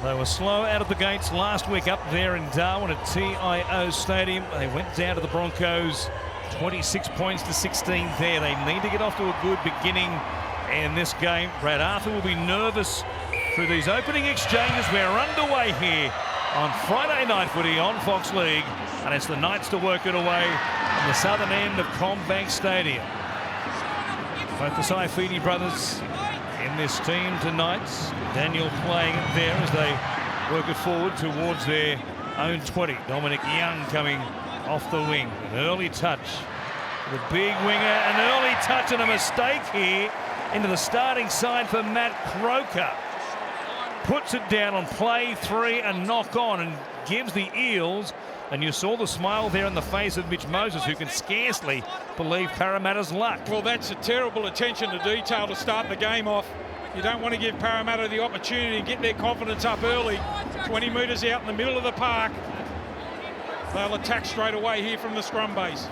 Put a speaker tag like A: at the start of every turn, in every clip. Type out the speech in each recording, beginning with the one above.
A: They were slow out of the gates last week up there in Darwin at TIO Stadium. They went down to the Broncos, 26 points to 16 there. They need to get off to a good beginning in this game. Brad Arthur will be nervous through these opening exchanges. We're underway here on Friday Night Footy on Fox League, and it's the Knights to work it away on the southern end of CommBank Stadium. Both the Saifidi brothers in this team tonight. Daniel playing it there as they work it forward towards their own 20. Dominic Young coming off the wing. An early touch. The big winger, an early touch and a mistake here into the starting side for Matt Croker. Puts it down on play 3 and knock on and gives the Eels, and you saw the smile there in the face of Mitch Moses, who can scarcely believe Parramatta's luck.
B: Well, that's a terrible attention to detail to start the game off. You don't want to give Parramatta the opportunity to get their confidence up early. 20 metres out in the middle of the park. They'll attack straight away here from the scrum base.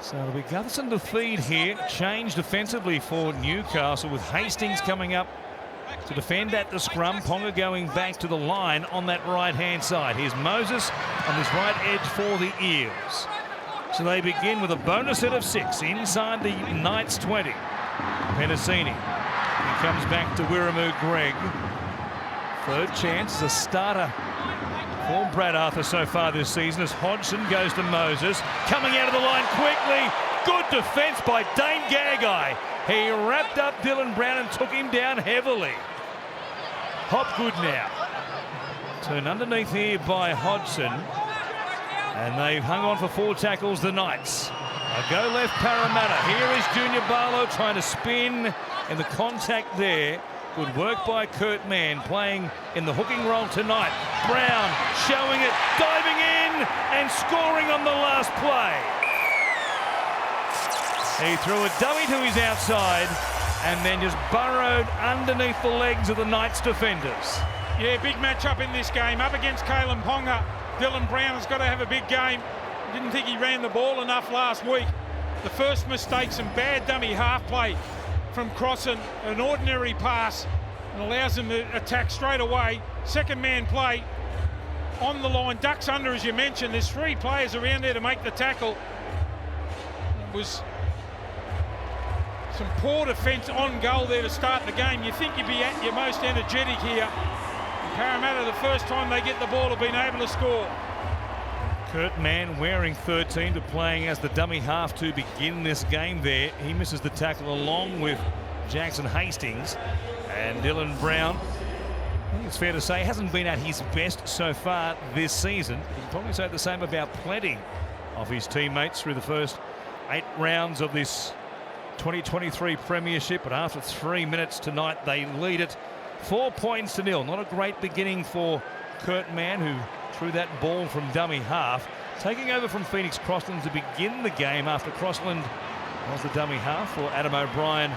A: So it'll be Gutherson to feed here. Change defensively for Newcastle with Hastings coming up to defend at the scrum. Ponga going back to the line on that right-hand side. Here's Moses on this right edge for the Eels. So they begin with a bonus set of 6 inside the Knights 20. Penasini. He comes back to Wiremu Greg. Third chance as a starter for Brad Arthur so far this season as Hodgson goes to Moses. Coming out of the line quickly. Good defence by Dane Gagai. He wrapped up Dylan Brown and took him down heavily. Hopgood now. Turned underneath here by Hodgson. And they've hung on for 4 tackles, the Knights. A go left Parramatta. Here is Junior Paulo trying to spin in the contact there. Good work by Kurt Mann playing in the hooking role tonight. Brown showing it, diving in and scoring on the last play. He threw a dummy to his outside and then just burrowed underneath the legs of the Knights defenders.
B: Yeah, big match-up in this game. Up against Kalen Ponga. Dylan Brown has got to have a big game. Didn't think he ran the ball enough last week. The first mistake, some bad dummy half play from Crossan, an ordinary pass, and allows him to attack straight away. Second man play on the line, ducks under as you mentioned. There's 3 players around there to make the tackle. It was some poor defence on goal there to start the game. You think you'd be at your most energetic here. Parramatta, the first time they get the ball, have been able to score.
A: Kurt Mann wearing 13 to playing as the dummy half to begin this game there. He misses the tackle along with Jackson Hastings. And Dylan Brown, I think it's fair to say, hasn't been at his best so far this season. You can probably say the same about plenty of his teammates through the first 8 rounds of this 2023 Premiership. But after 3 minutes tonight, they lead it 4 points to 0. Not a great beginning for Kurt Mann, who threw that ball from dummy half. Taking over from Phoenix Crossland to begin the game after Crossland was the dummy half for Adam O'Brien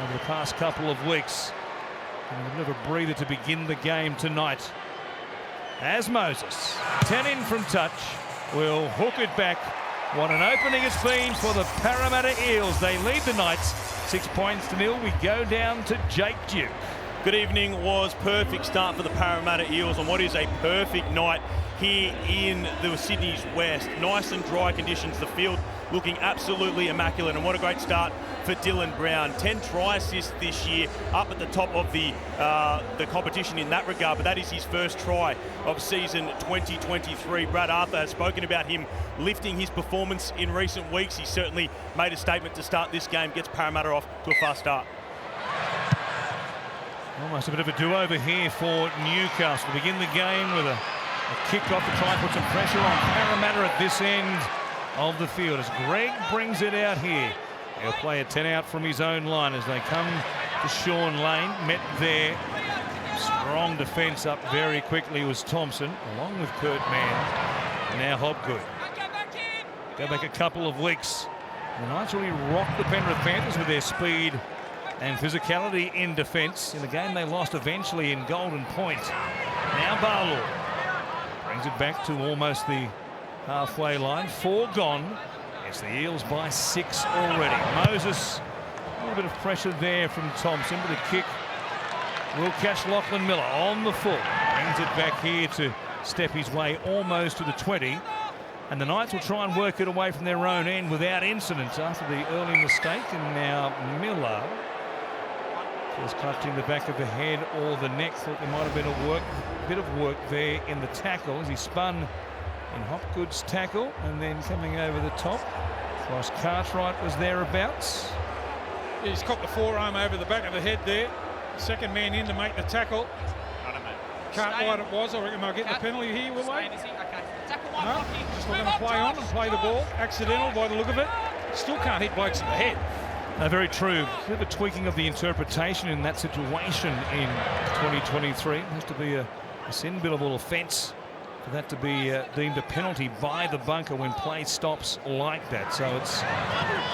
A: over the past couple of weeks. And a bit of a breather to begin the game tonight. As Moses, 10 in from touch, will hook it back. What an opening it's been for the Parramatta Eels. They lead the Knights 6 points to 0. We go down to Jake Duke.
C: Good evening. Was perfect start for the Parramatta Eels on what is a perfect night here in the Sydney's West. Nice and dry conditions. The field looking absolutely immaculate, and what a great start for Dylan Brown. 10 try assists this year, up at the top of the competition in that regard, but that is his first try of season 2023. Brad Arthur has spoken about him lifting his performance in recent weeks. He certainly made a statement to start this game, gets Parramatta off to a fast start.
A: Almost a bit of a do-over here for Newcastle to begin the game with a kick-off to try and put some pressure on Parramatta at this end of the field as Greg brings it out here. He'll play a 10 out from his own line as they come to Sean Lane. Met there. Strong defence up very quickly was Thompson, along with Kurt Mann. And now Hopgood. Go back a couple of weeks. The Knights really rocked the Penrith Panthers with their speed and physicality in defence. In the game they lost eventually in Golden Point. Now Paulo brings it back to almost the halfway line. 4 gone. It's the Eels by 6 already. Moses, a little bit of pressure there from Thompson, but the kick will catch Lachlan Miller on the full. Brings it back here to step his way almost to the 20. And the Knights will try and work it away from their own end without incident after the early mistake. And now Miller just clutching the back of the head or the neck. Thought there might have been a bit of work there in the tackle as he spun in Hopgood's tackle and then coming over the top. Whilst Cartwright was thereabouts.
B: He's caught the forearm over the back of the head there. Second man in to make the tackle. Cartwright it was. I reckon they'll get the penalty here, will they? No, just not going to play on and play the ball. Accidental by the look of it. Still can't hit blokes in the head.
A: No, very true. A bit of a tweaking of the interpretation in that situation in 2023. It has to be a sin-billable offence for that to be deemed a penalty by the bunker when play stops like that. So it's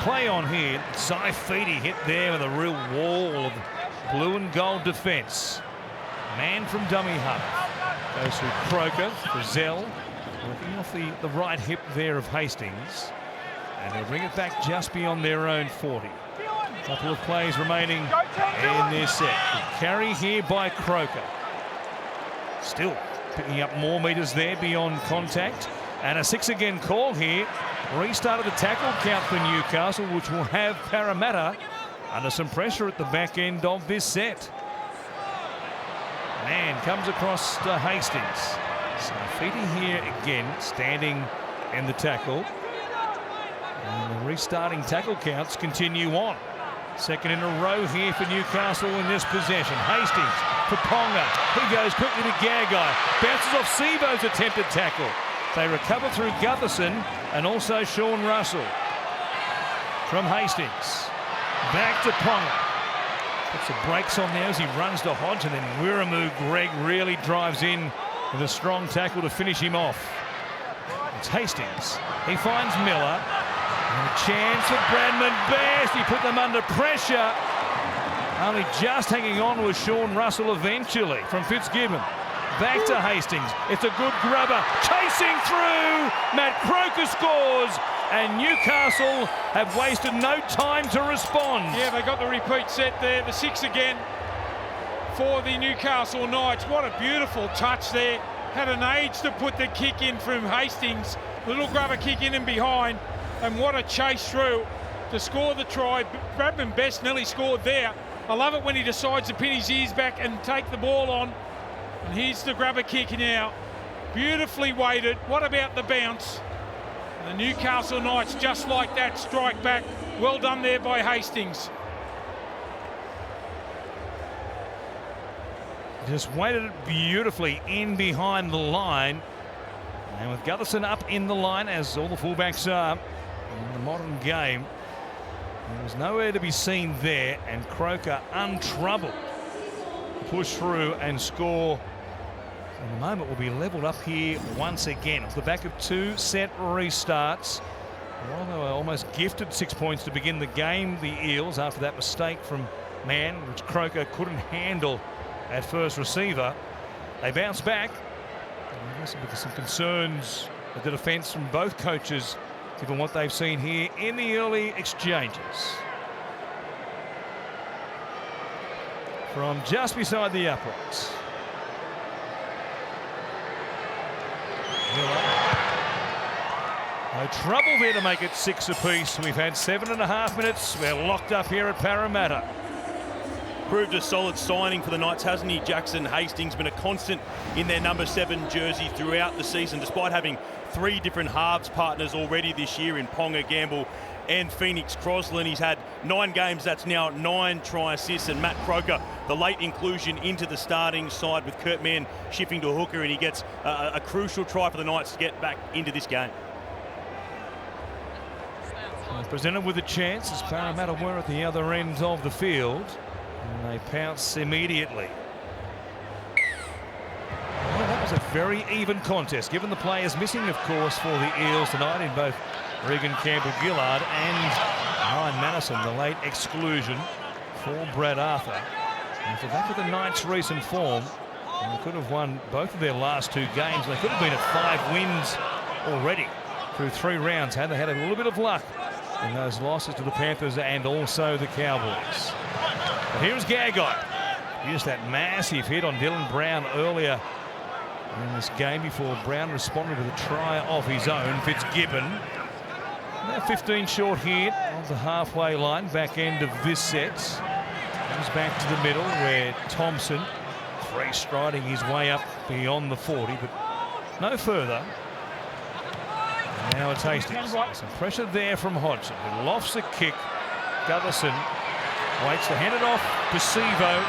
A: play on here. Saifidi hit there with a real wall of blue and gold defence. Man from dummy half. Goes through Croker, Frizzell, working off the right hip there of Hastings. And they'll bring it back just beyond their own 40. A couple of plays remaining in this set. The carry here by Croker. Still picking up more metres there beyond contact. And a 6 again call here. Restart of the tackle count for Newcastle, which will have Parramatta under some pressure at the back end of this set. Man comes across to Hastings. Saifidi here again, standing in the tackle. And the restarting tackle counts continue on. Second in a row here for Newcastle in this possession. Hastings for Ponga. He goes quickly to Gagai. Bounces off Sebo's attempted tackle. They recover through Gutherson and also Sean Russell. From Hastings. Back to Ponga. Puts the brakes on there as he runs to Hodge, and then Wiramu Greg really drives in with a strong tackle to finish him off. It's Hastings. He finds Miller. And a chance for Bradman Best. He put them under pressure. Only just hanging on was Sean Russell eventually from Fitzgibbon. Back to Hastings. It's a good grubber. Chasing through. Matt Croker scores. And Newcastle have wasted no time to respond.
B: Yeah, they got the repeat set there. The 6 again for the Newcastle Knights. What a beautiful touch there. Had an age to put the kick in from Hastings. Little grubber kick in and behind. And what a chase through to score the try. Bradman Best nearly scored there. I love it when he decides to pin his ears back and take the ball on. And here's the grubber kick now. Beautifully weighted. What about the bounce? The Newcastle Knights, just like that, strike back. Well done there by Hastings.
A: Just weighted it beautifully in behind the line. And with Gutherson up in the line, as all the fullbacks are in the modern game, there was nowhere to be seen there, and Croker untroubled to push through and score. In the moment will be levelled up here once again. Off the back of 2 set restarts. Well, they were almost gifted 6 points to begin the game, the Eels, after that mistake from Mann, which Croker couldn't handle at first receiver. They bounce back. I guess because some concerns at the defence from both coaches, given what they've seen here in the early exchanges. From just beside the uprights. No trouble there to make it 6 apiece. We've had 7.5 minutes. We're locked up here at Parramatta.
C: Proved a solid signing for the Knights, hasn't he? Jackson Hastings been a constant in their number 7 jersey throughout the season, despite having 3 different halves partners already this year in Ponga, Gamble and Phoenix Crosland. He's had 9 games. That's now 9 try assists. And Matt Croker, the late inclusion into the starting side with Kurt Mann shifting to hooker, and he gets a crucial try for the Knights to get back into this game.
A: Presented with a chance, as Parramatta were at the other end of the field. And they pounce immediately. Well, that was a very even contest, given the players missing, of course, for the Eels tonight in both Regan Campbell-Gillard and Ryan Madison, the late exclusion for Brad Arthur. And for that, with the Knights' recent form, they could have won both of their last 2 games. They could have been at 5 wins already through 3 rounds had they had a little bit of luck in those losses to the Panthers and also the Cowboys. But here's Gagai. Just that massive hit on Dylan Brown earlier in this game before Brown responded with a try off his own. Fitzgibbon. Now 15 short here of the halfway line, back end of this set. Comes back to the middle where Thompson free-striding his way up beyond the 40, but no further. And now it's Hastings. Some pressure there from Hodgson, who lofts a kick. Gutherson waits to hand it off to Sevo,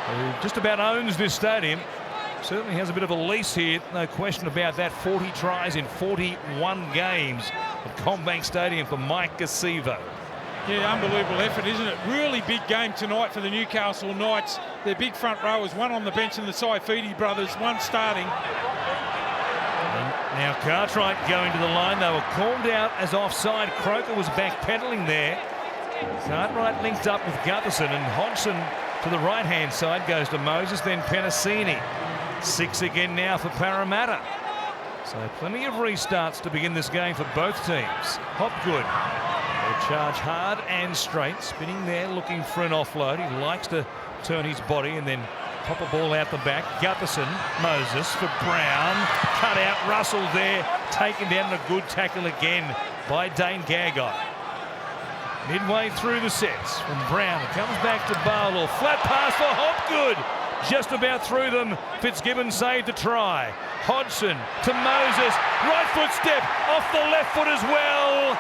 A: who just about owns this stadium. Certainly has a bit of a lease here, no question about that. 40 tries in 41 games at Combank Stadium for Mike Gutherson.
B: Yeah, unbelievable effort, isn't it? Really big game tonight for the Newcastle Knights. Their big front rowers, one on the bench in the Saifidi brothers, one starting.
A: And now Cartwright going to the line. They were called out as offside. Croker was backpedaling there. Cartwright linked up with Gutherson, and Hodgson to the right-hand side goes to Moses, then Penasini. 6 again now for Parramatta. So plenty of restarts to begin this game for both teams. Hopgood will charge hard and straight, spinning there looking for an offload. He likes to turn his body and then pop a ball out the back. Gutherson, Moses for Brown, cut out. Russell there, taken down, a good tackle again by Dane Gagai. Midway through the sets from Brown, it comes back to Paulo. Flat pass for Hopgood. Just about through them. Fitzgibbon saved the try. Hodgson to Moses. Right foot step off the left foot as well.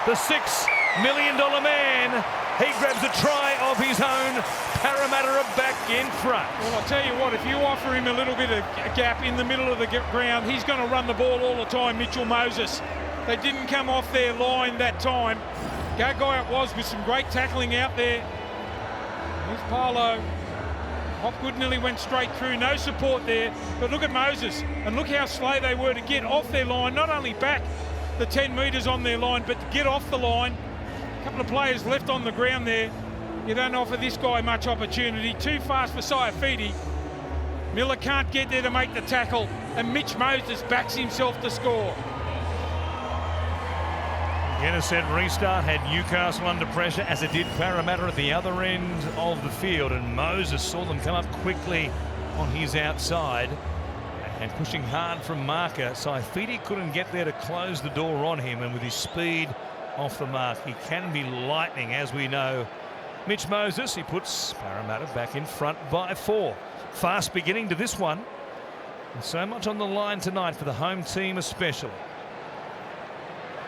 A: The $6 million man. He grabs a try of his own. Parramatta are back in front.
B: Well, I'll tell you what, if you offer him a little bit of a gap in the middle of the ground, he's going to run the ball all the time, Mitchell Moses. They didn't come off their line that time. Gagai it was with some great tackling out there. Here's Paulo. Hopgood nearly went straight through, no support there. But look at Moses, and look how slow they were to get off their line, not only back the 10 metres on their line, but to get off the line. A couple of players left on the ground there. You don't offer this guy much opportunity. Too fast for Saifidi. Miller can't get there to make the tackle, and Mitch Moses backs himself to score.
A: Again, a set restart had Newcastle under pressure, as it did Parramatta at the other end of the field, and Moses saw them come up quickly on his outside and pushing hard from marker. Saifidi couldn't get there to close the door on him, and with his speed off the mark, he can be lightning, as we know. Mitch Moses, he puts Parramatta back in front by 4. Fast beginning to this one, and so much on the line tonight for the home team especially.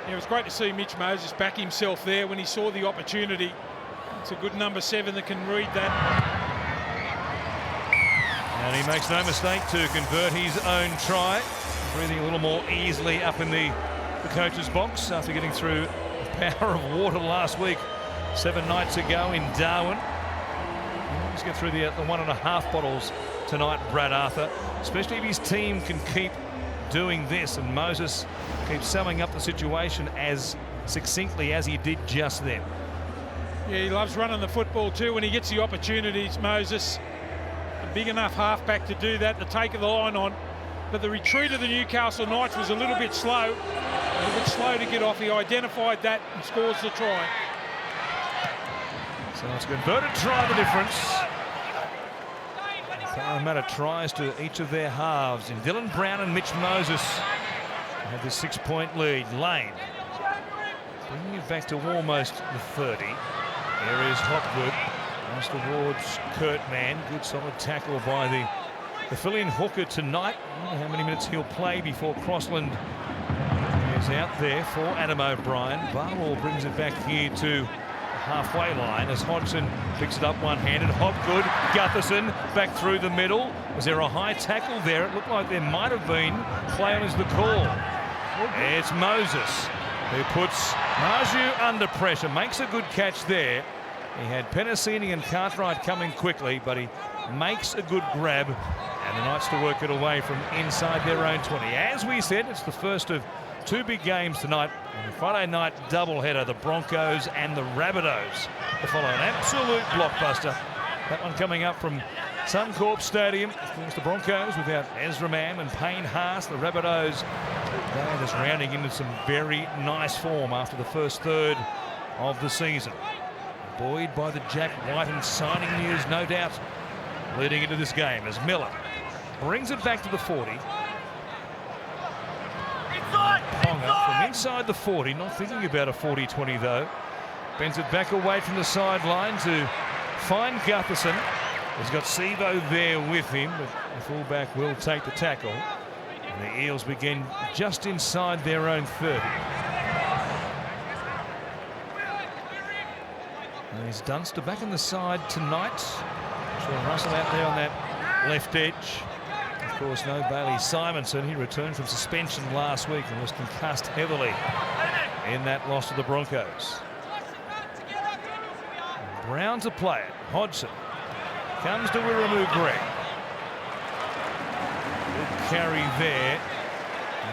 B: Yeah, it was great to see Mitch Moses back himself there when he saw the opportunity. It's a good number 7 that can read that.
A: And he makes no mistake to convert his own try. Breathing a little more easily up in the coach's box after getting through the power of water last week, 7 nights ago in Darwin. Let's get through the 1.5 bottles tonight, Brad Arthur, especially if his team can keep doing this, and Moses keeps summing up the situation as succinctly as he did just then.
B: Yeah, he loves running the football too when he gets the opportunities, Moses. A big enough halfback to do that, to take the line on. But the retreat of the Newcastle Knights was a little bit slow. A little bit slow to get off. He identified that and scores the try.
A: So it's a converted try, the difference. Parramatta tries to each of their halves in Dylan Brown and Mitch Moses. They have this 6-point lead. Lane bringing it back to almost the 30. There is Hopgood. Pass towards Kurtman. Good solid tackle by the fill-in hooker tonight. I don't know how many minutes he'll play before Crossland is out there for Adam O'Brien. Barwell brings it back here to halfway line as Hodgson picks it up one-handed. Hopgood, Gutherson back through the middle. Was there a high tackle there? It looked like there might have been. Play on is the call. It's Moses who puts Marju under pressure, makes a good catch there. He had Penasini and Cartwright coming quickly, but he makes a good grab, and the Knights to work it away from inside their own 20. As we said, it's the first of 2 big games tonight on the Friday night doubleheader, the Broncos and the Rabbitohs to follow an absolute blockbuster. That one coming up from Suncorp Stadium. Of course, the Broncos without Ezra Mam and Payne Haas. The Rabbitohs, they're just rounding into some very nice form after the first third of the season. Buoyed by the Jack White and signing news, no doubt. leading into this game as Miller brings it back to the 40. Ponga from inside the 40, not thinking about a 40-20 though. Bends it back away from the sideline to find Gutherson. He's got Sivo there with him, but the fullback will take the tackle. And the Eels begin just inside their own 30. And he's Dunster back on the side tonight. Sean Russell out there on that left edge. Of course, no Bailey Simonson. He returned from suspension last week and was concussed heavily in that loss to the Broncos. And Brown to play it. Hodgson comes to Wiremu Greg. Good carry there.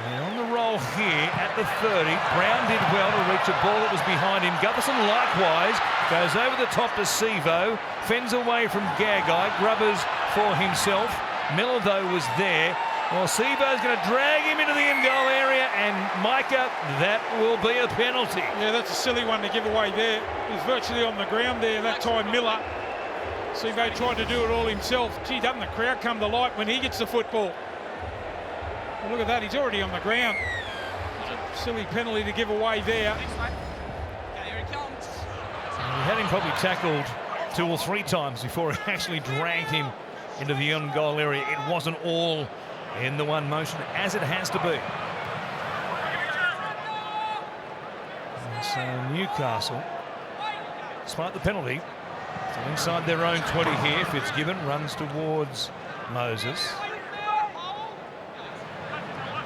A: And on the roll here at the 30, Brown did well to reach a ball that was behind him. Gutherson likewise goes over the top to Sivo, fends away from Gagai, grubbers for himself. Miller, though, was there. Well, Sivo's going to drag him into the in-goal area, and Micah, that will be a penalty.
B: Yeah, that's a silly one to give away there. He's virtually on the ground there that time, Miller. Sivo tried to do it all himself. Gee, doesn't the crowd come to light when he gets the football? Well, look at that, he's already on the ground. It's a silly penalty to give away there.
A: We had him probably tackled 2 or 3 times before he actually dragged him into the on-goal area. It wasn't all in the one motion, as it has to be. And so Newcastle, despite the penalty, still inside their own 20 here. Fitzgibbon runs towards Moses.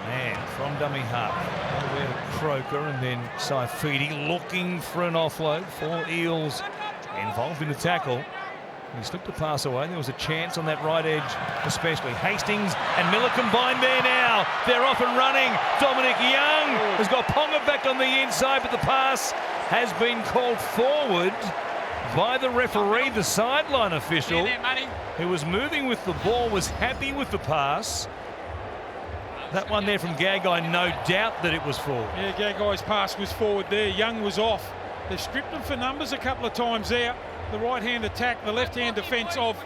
A: And from dummy half, all the way to Croker, and then Saifidi looking for an offload for Eels involved in the tackle. He slipped a pass away. There was a chance on that right edge, especially. Hastings and Miller combined there now. They're off and running. Dominic Young has got Ponga back on the inside, but the pass has been called forward by the referee. The sideline official who was moving with the ball was happy with the pass. That one there from Gagai, no doubt that it was forward.
B: Yeah, Gagai's pass was forward there. Young was off. They've stripped him for numbers a couple of times there. The right-hand attack, the left-hand defence of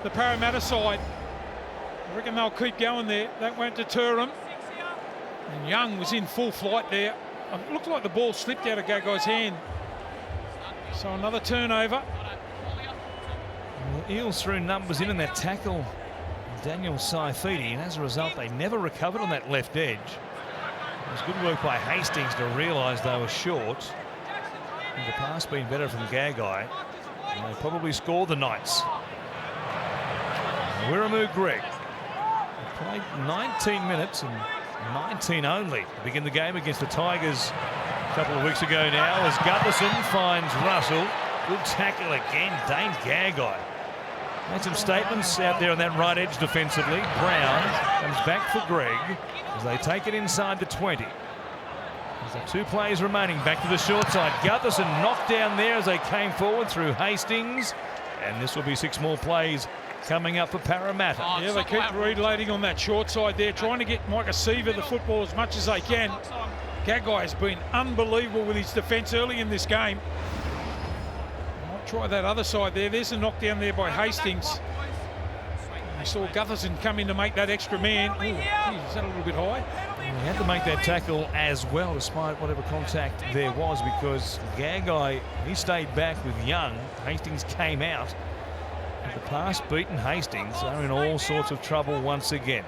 B: the Parramatta side. I reckon they'll keep going there. That won't deter them. And Young was in full flight there. It looked like the ball slipped out of Gagai's hand. So another turnover.
A: Well, the Eels threw numbers in that tackle, Daniel Saifidi, and as a result they never recovered on that left edge. It was good work by Hastings to realise they were short. And the pass being better from Gagai, and they probably scored the Knights. Wiremu Greg played 19 minutes and 19 only to begin the game against the Tigers a couple of weeks ago now, as Gutherson finds Russell. Good tackle again, Dane Gagai. Made some statements out there on that right edge defensively. Brown comes back for Greg as they take it inside the 20. There's 2 players remaining. Back to the short side. Gutherson knocked down there as they came forward through Hastings. And this will be 6 more plays coming up for Parramatta.
B: Yeah, they keep reloading on that short side there, trying to get Micah Siva the football as much as they can. Gagai has been unbelievable with his defence early in this game. Might try that other side there. There's a knockdown there by Hastings. I saw Gutherson come in to make that extra man. Ooh, geez, is that a little bit high?
A: He had to make that tackle as well, despite whatever contact there was, because Gagai, he stayed back with Young. Hastings came out. With the pass beaten Hastings are in all sorts of trouble once again.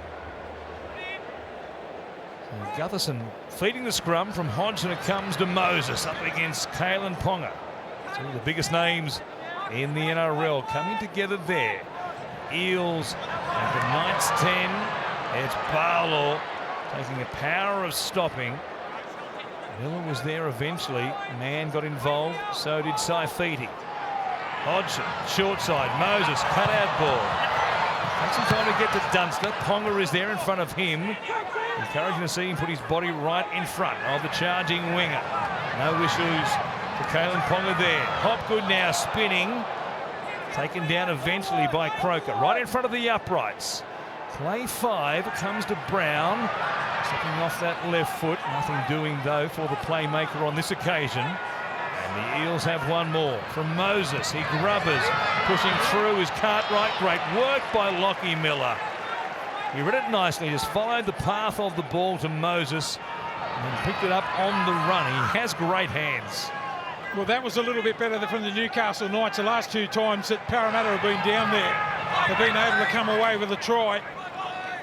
A: So Gutherson feeding the scrum from Hodgson. It comes to Moses up against Kalen Ponga. Two of the biggest names in the NRL coming together there. Eels at the Knights 10. It's Paulo taking a power of stopping. Miller was there eventually. Man got involved, so did Saifidi. Hodgson, short side, Moses, cut out ball. Takes some time to get to Dunster. Ponga is there in front of him. Encouraging to see him put his body right in front of the charging winger. No issues for Kalen Ponga there. Hopgood now spinning. Taken down eventually by Croker. Right in front of the uprights. Play 5 comes to Brown. Stepping off that left foot. Nothing doing though for the playmaker on this occasion. And The Eels have one more from Moses. He grubbers, pushing through his Cartwright. Great work by Lockie Miller. He read it nicely, just followed the path of the ball to Moses and then picked it up on the run. He has great hands.
B: Well, that was a little bit better from the Newcastle Knights. The last two times that Parramatta have been down there, they've been able to come away with a try.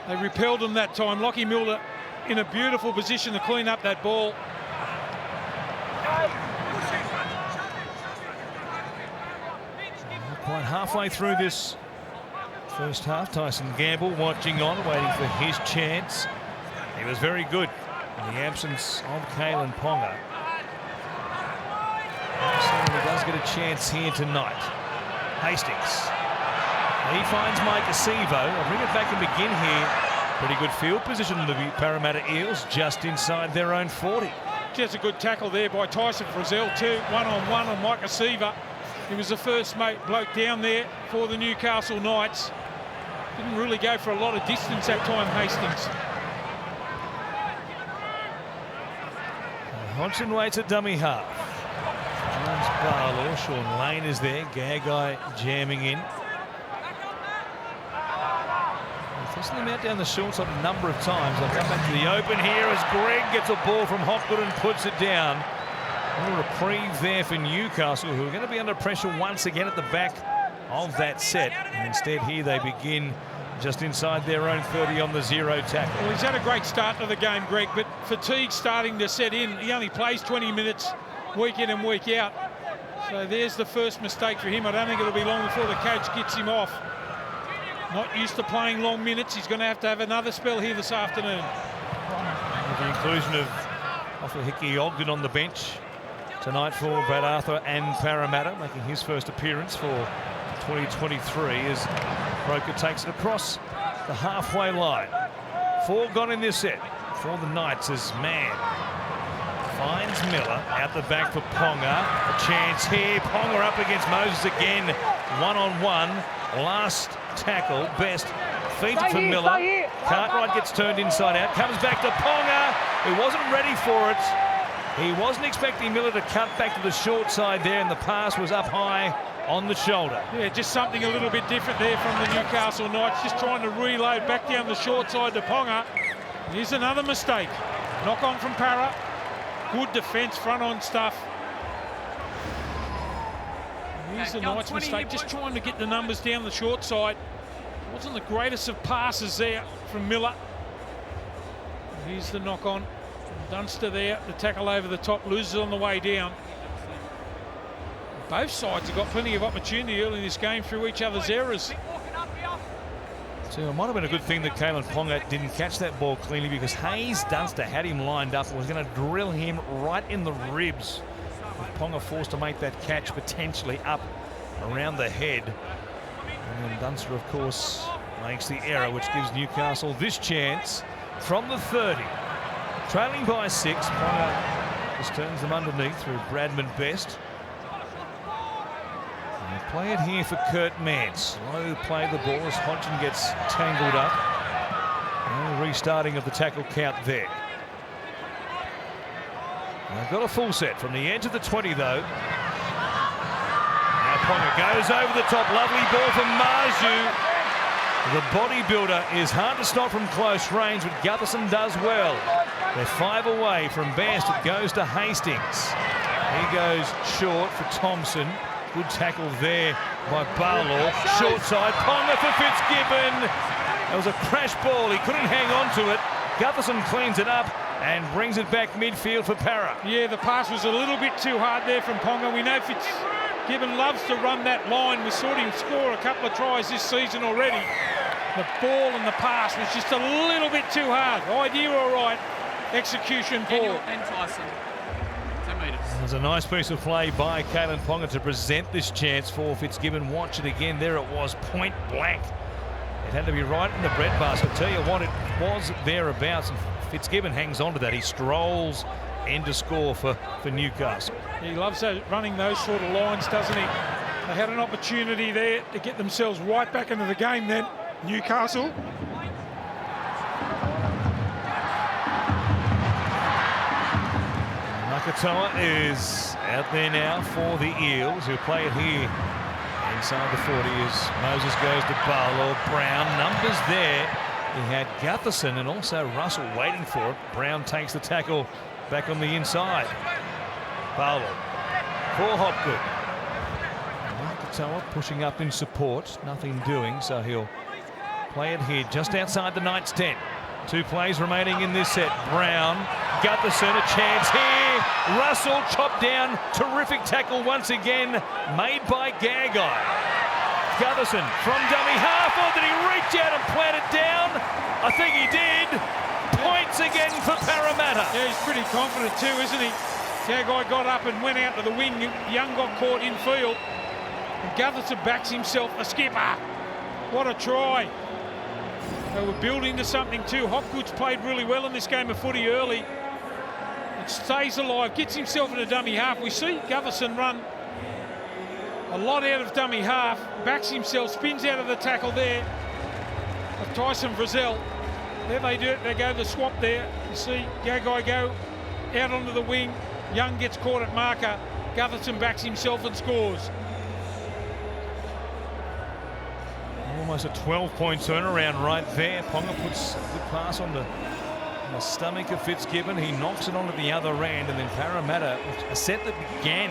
B: They repelled them that time. Lockie Miller in a beautiful position to clean up that ball.
A: Quite halfway through this first half, Tyson Gamble watching on, waiting for his chance. He was very good in the absence of Kalen Ponga. So he does get a chance here tonight. Hastings. He finds Mike Acevo. I'll bring it back and begin here. Pretty good field position of the Parramatta Eels, just inside their own 40.
B: Just a good tackle there by Tyson Frizzell too. One-on-one on Mike Acevo. He was the first bloke down there for the Newcastle Knights. Didn't really go for a lot of distance that time, Hastings.
A: Hodgson waits at dummy half. Paulo, Sean Lane is there. Gagai jamming in. Tossing him out down the short side a number of times. They'll come back to the open here as Greg gets a ball from Hopgood and puts it down. A reprieve there for Newcastle, who are going to be under pressure once again at the back of that set. And instead here they begin just inside their own 30 on the zero tackle.
B: Well, he's had a great start to the game, Greg, but fatigue starting to set in. He only plays 20 minutes week in and week out. So there's the first mistake for him. I don't think it'll be long before the coach gets him off. Not used to playing long minutes. He's going to have another spell here this afternoon.
A: With the inclusion of Hickey Ogden on the bench tonight for Brad Arthur and Parramatta, making his first appearance for 2023 as Croker takes it across the halfway line. 4 gone in this set for the Knights as Mann finds Miller out the back for Ponga. A chance here. Ponga up against Moses again. One-on-one. Last tackle. Best feeds it for Miller. Cartwright gets turned inside out. Comes back to Ponga, who wasn't ready for it. He wasn't expecting Miller to cut back to the short side there, and the pass was up high on the shoulder.
B: Yeah, just something a little bit different there from the Newcastle Knights, just trying to reload back down the short side to Ponga. Here's another mistake. Knock on from Parra. Good defence, front on stuff. Here's the Knights mistake, just trying to get the numbers down the short side. Wasn't the greatest of passes there from Miller. Here's the knock on. Dunster there, the tackle over the top, loses on the way down. Both sides have got plenty of opportunity early in this game through each other's errors.
A: So it might have been a good thing that Kalen Ponga didn't catch that ball cleanly, because Hayes Dunster had him lined up and was going to drill him right in the ribs. With Ponga forced to make that catch potentially up around the head. And then Dunster, of course, makes the error, which gives Newcastle this chance from the 30. Trailing by 6, Ponga just turns them underneath through Bradman Best. Play it here for Kurt Mann. Slow play the ball as Hodgson gets tangled up. And restarting of the tackle count there. They've got a full set from the edge of the 20 though. Now Ponga goes over the top. Lovely ball from Marju. The bodybuilder is hard to stop from close range, but Gutherson does well. They're 5 away from Best. It goes to Hastings. He goes short for Thompson. Good tackle there by Paulo. Short side, Ponga for Fitzgibbon. That was a crash ball. He couldn't hang on to it. Gutherson cleans it up and brings it back midfield for Parra.
B: Yeah, the pass was a little bit too hard there from Ponga. We know Fitzgibbon loves to run that line. We saw him score a couple of tries this season already. The ball and the pass was just a little bit too hard. Idea all right, execution poor.
A: There's a nice piece of play by Kalen Ponga to present this chance for Fitzgibbon. Watch it again. There it was, point blank. It had to be right in the breadbasket. I'll tell you what, it was thereabouts. And Fitzgibbon hangs on to that. He strolls in to score for Newcastle.
B: He loves running those sort of lines, doesn't he? They had an opportunity there to get themselves right back into the game then, Newcastle.
A: Makatoa is out there now for the Eels, who play it here inside the 40 as Moses goes to Paulo. Brown, numbers there. He had Gutherson and also Russell waiting for it. Brown takes the tackle back on the inside. Paulo for Hopgood. Makatoa pushing up in support, nothing doing, so he'll play it here just outside the Knights' 10. 2 plays remaining in this set. Brown, Gutherson, a chance here. Russell chopped down. Terrific tackle once again made by Gagai. Gutherson from dummy half. Oh, did he reach out and plant it down? I think he did. Points again for Parramatta.
B: Yeah, he's pretty confident too, isn't he? Gagai got up and went out to the wing. Young got caught in field. And Gutherson backs himself, a skipper. What a try. They were building to something too. Hopgood's played really well in this game of footy early. It stays alive, gets himself in a dummy half. We see Gutherson run a lot out of dummy half, backs himself, spins out of the tackle there of Tyson Frizzell. There they do it, they go the swap there. You see Gagai go out onto the wing. Young gets caught at marker. Gutherson backs himself and scores.
A: Almost a 12-point turnaround right there. Ponga puts a good pass on the stomach of Fitzgibbon. He knocks it onto the other end, and then Parramatta, a set that began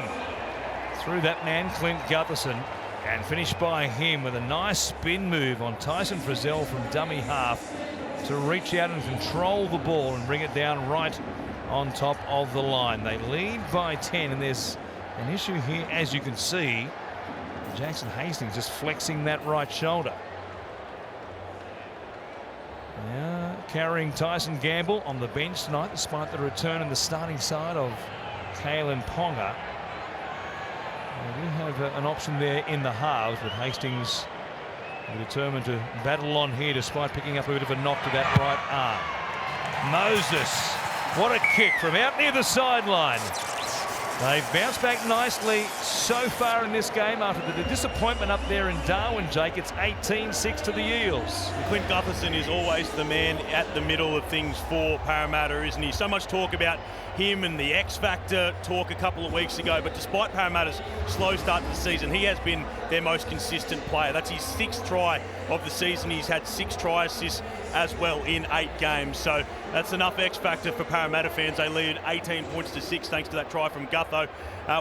A: through that man, Clint Gutherson, and finished by him with a nice spin move on Tyson Frizzell from dummy half to reach out and control the ball and bring it down right on top of the line. They lead by 10, and there's an issue here, as you can see. Jackson Hastings just flexing that right shoulder. Yeah, carrying Tyson Gamble on the bench tonight, despite the return in the starting side of Kalen Ponga. We do have an option there in the halves, but Hastings determined to battle on here despite picking up a bit of a knock to that right arm. Moses, what a kick from out near the sideline. They've bounced back nicely so far in this game after the disappointment up there in Darwin, Jake. It's 18-6 to the Eels.
C: Clint Gutherson is always the man at the middle of things for Parramatta, isn't he? So much talk about him and the X Factor talk a couple of weeks ago, but despite Parramatta's slow start to the season, he has been their most consistent player. That's his 6th try of the season. He's had 6 try assists as well in 8 games. So that's enough X Factor for Parramatta fans. They lead 18 points to 6 thanks to that try from Gutho.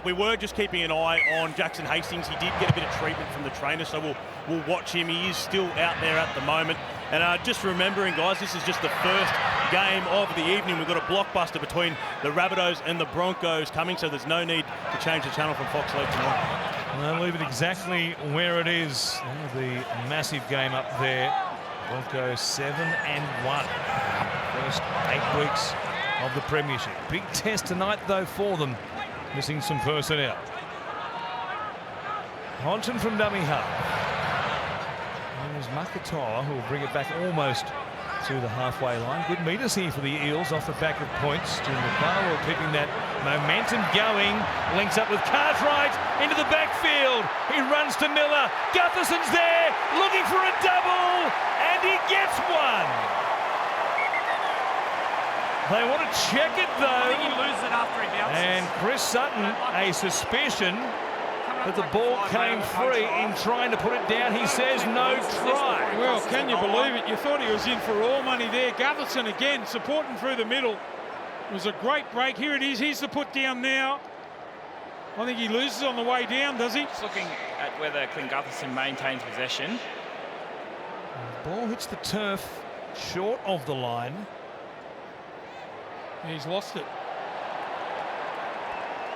C: We were just keeping an eye on Jackson Hastings. He did get a bit of treatment from the trainer, so we'll watch him. He is still out there at the moment. And just remembering, guys, this is just the first game of the evening. We've got a blockbuster between the Rabbitohs and the Broncos coming, so there's no need to change the channel from Fox League tonight.
A: They'll leave it exactly where it is. The massive game up there. Broncos 7-1. First 8 weeks of the premiership. Big test tonight, though, for them. Missing some personnel. Honton from dummy half. There's Makatoa, who will bring it back almost to the halfway line. Good meters here for the Eels off the back of points. Paulo keeping that momentum going. Links up with Cartwright into the backfield. He runs to Miller. Gutherson's there, looking for a double, and he gets one. They want to check it though.
D: I think he loses it after he bounces.
A: And Chris Sutton, a suspicion that the ball came free in trying to put it down. He says no try.
B: Well, can you believe it? You thought he was in for all money there. Gutherson again supporting through the middle. It was a great break. Here it is. Here's the put down now. I think he loses on the way down, does he?
D: Just looking at whether Clint Gutherson maintains possession.
A: The ball hits the turf short of the line.
B: He's lost it.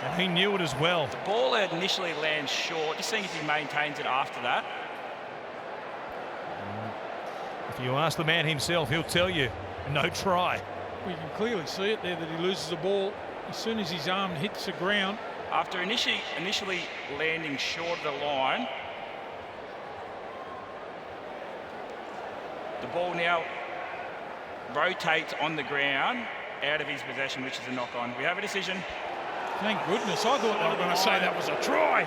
A: And he knew it as well.
D: The ball initially lands short. Just seeing if he maintains it after that.
A: If you ask the man himself, he'll tell you no try.
B: We can clearly see it there that he loses the ball as soon as his arm hits the ground.
D: After initially landing short of the line, the ball now rotates on the ground out of his possession, which is a knock-on. We have a decision.
B: Thank goodness. I thought they were going to say that was a try.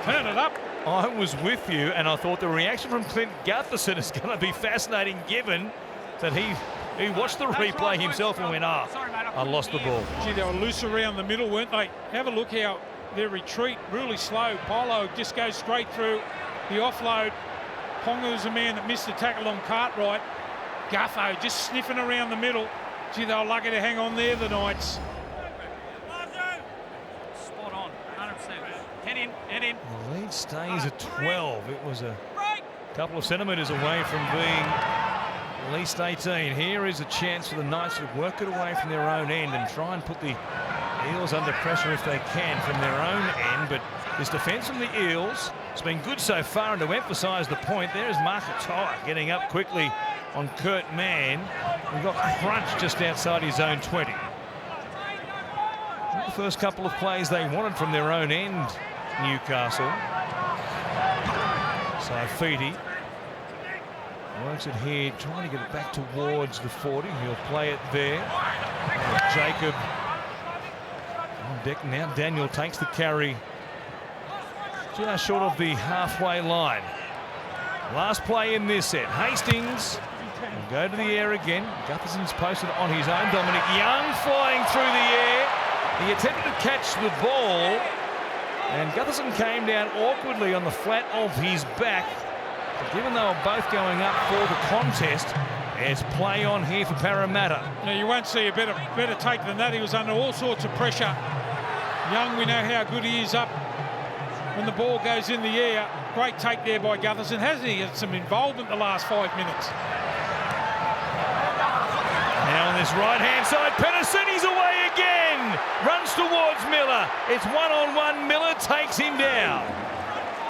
B: Turn it up.
A: I was with you, and I thought the reaction from Clint Gutherson is going to be fascinating, given that he He watched the replay himself and went, I lost the ball.
B: Gee, they were loose around the middle, weren't they? Have a look how their retreat, really slow. Paulo just goes straight through the offload. Ponga was the man that missed the tackle on Cartwright. Gutho just sniffing around the middle. Gee, they were lucky to hang on there, the Knights.
E: Spot on, 100%. Head in.
A: The lead stays at 12. It was a couple of centimetres away from being at least 18. Here is a chance for the Knights to work it away from their own end and try and put the Eels under pressure if they can from their own end. But this defence from the Eels has been good so far, and to emphasise the point, there's Marketoa getting up quickly on Kurt Mann. He got crunched just outside his own 20. The first couple of plays they wanted from their own end, Newcastle. So Feety works it here, trying to get it back towards the 40. He'll play it there. Jacob on deck now. Daniel takes the carry just short of the halfway line. Last play in this set. Hastings will go to the air again. Gutherson's posted on his own. Dominic Young flying through the air. He attempted to catch the ball, and Gutherson came down awkwardly on the flat of his back. But given they were both going up for the contest, there's play on here for Parramatta.
B: Now, you won't see a better take than that. He was under all sorts of pressure. Young, we know how good he is up when the ball goes in the air. Great take there by Gutherson. Hasn't he had some involvement the last 5 minutes?
A: Now on this right-hand side, Penasini's away again. Runs towards Miller. It's one-on-one. Miller takes him down.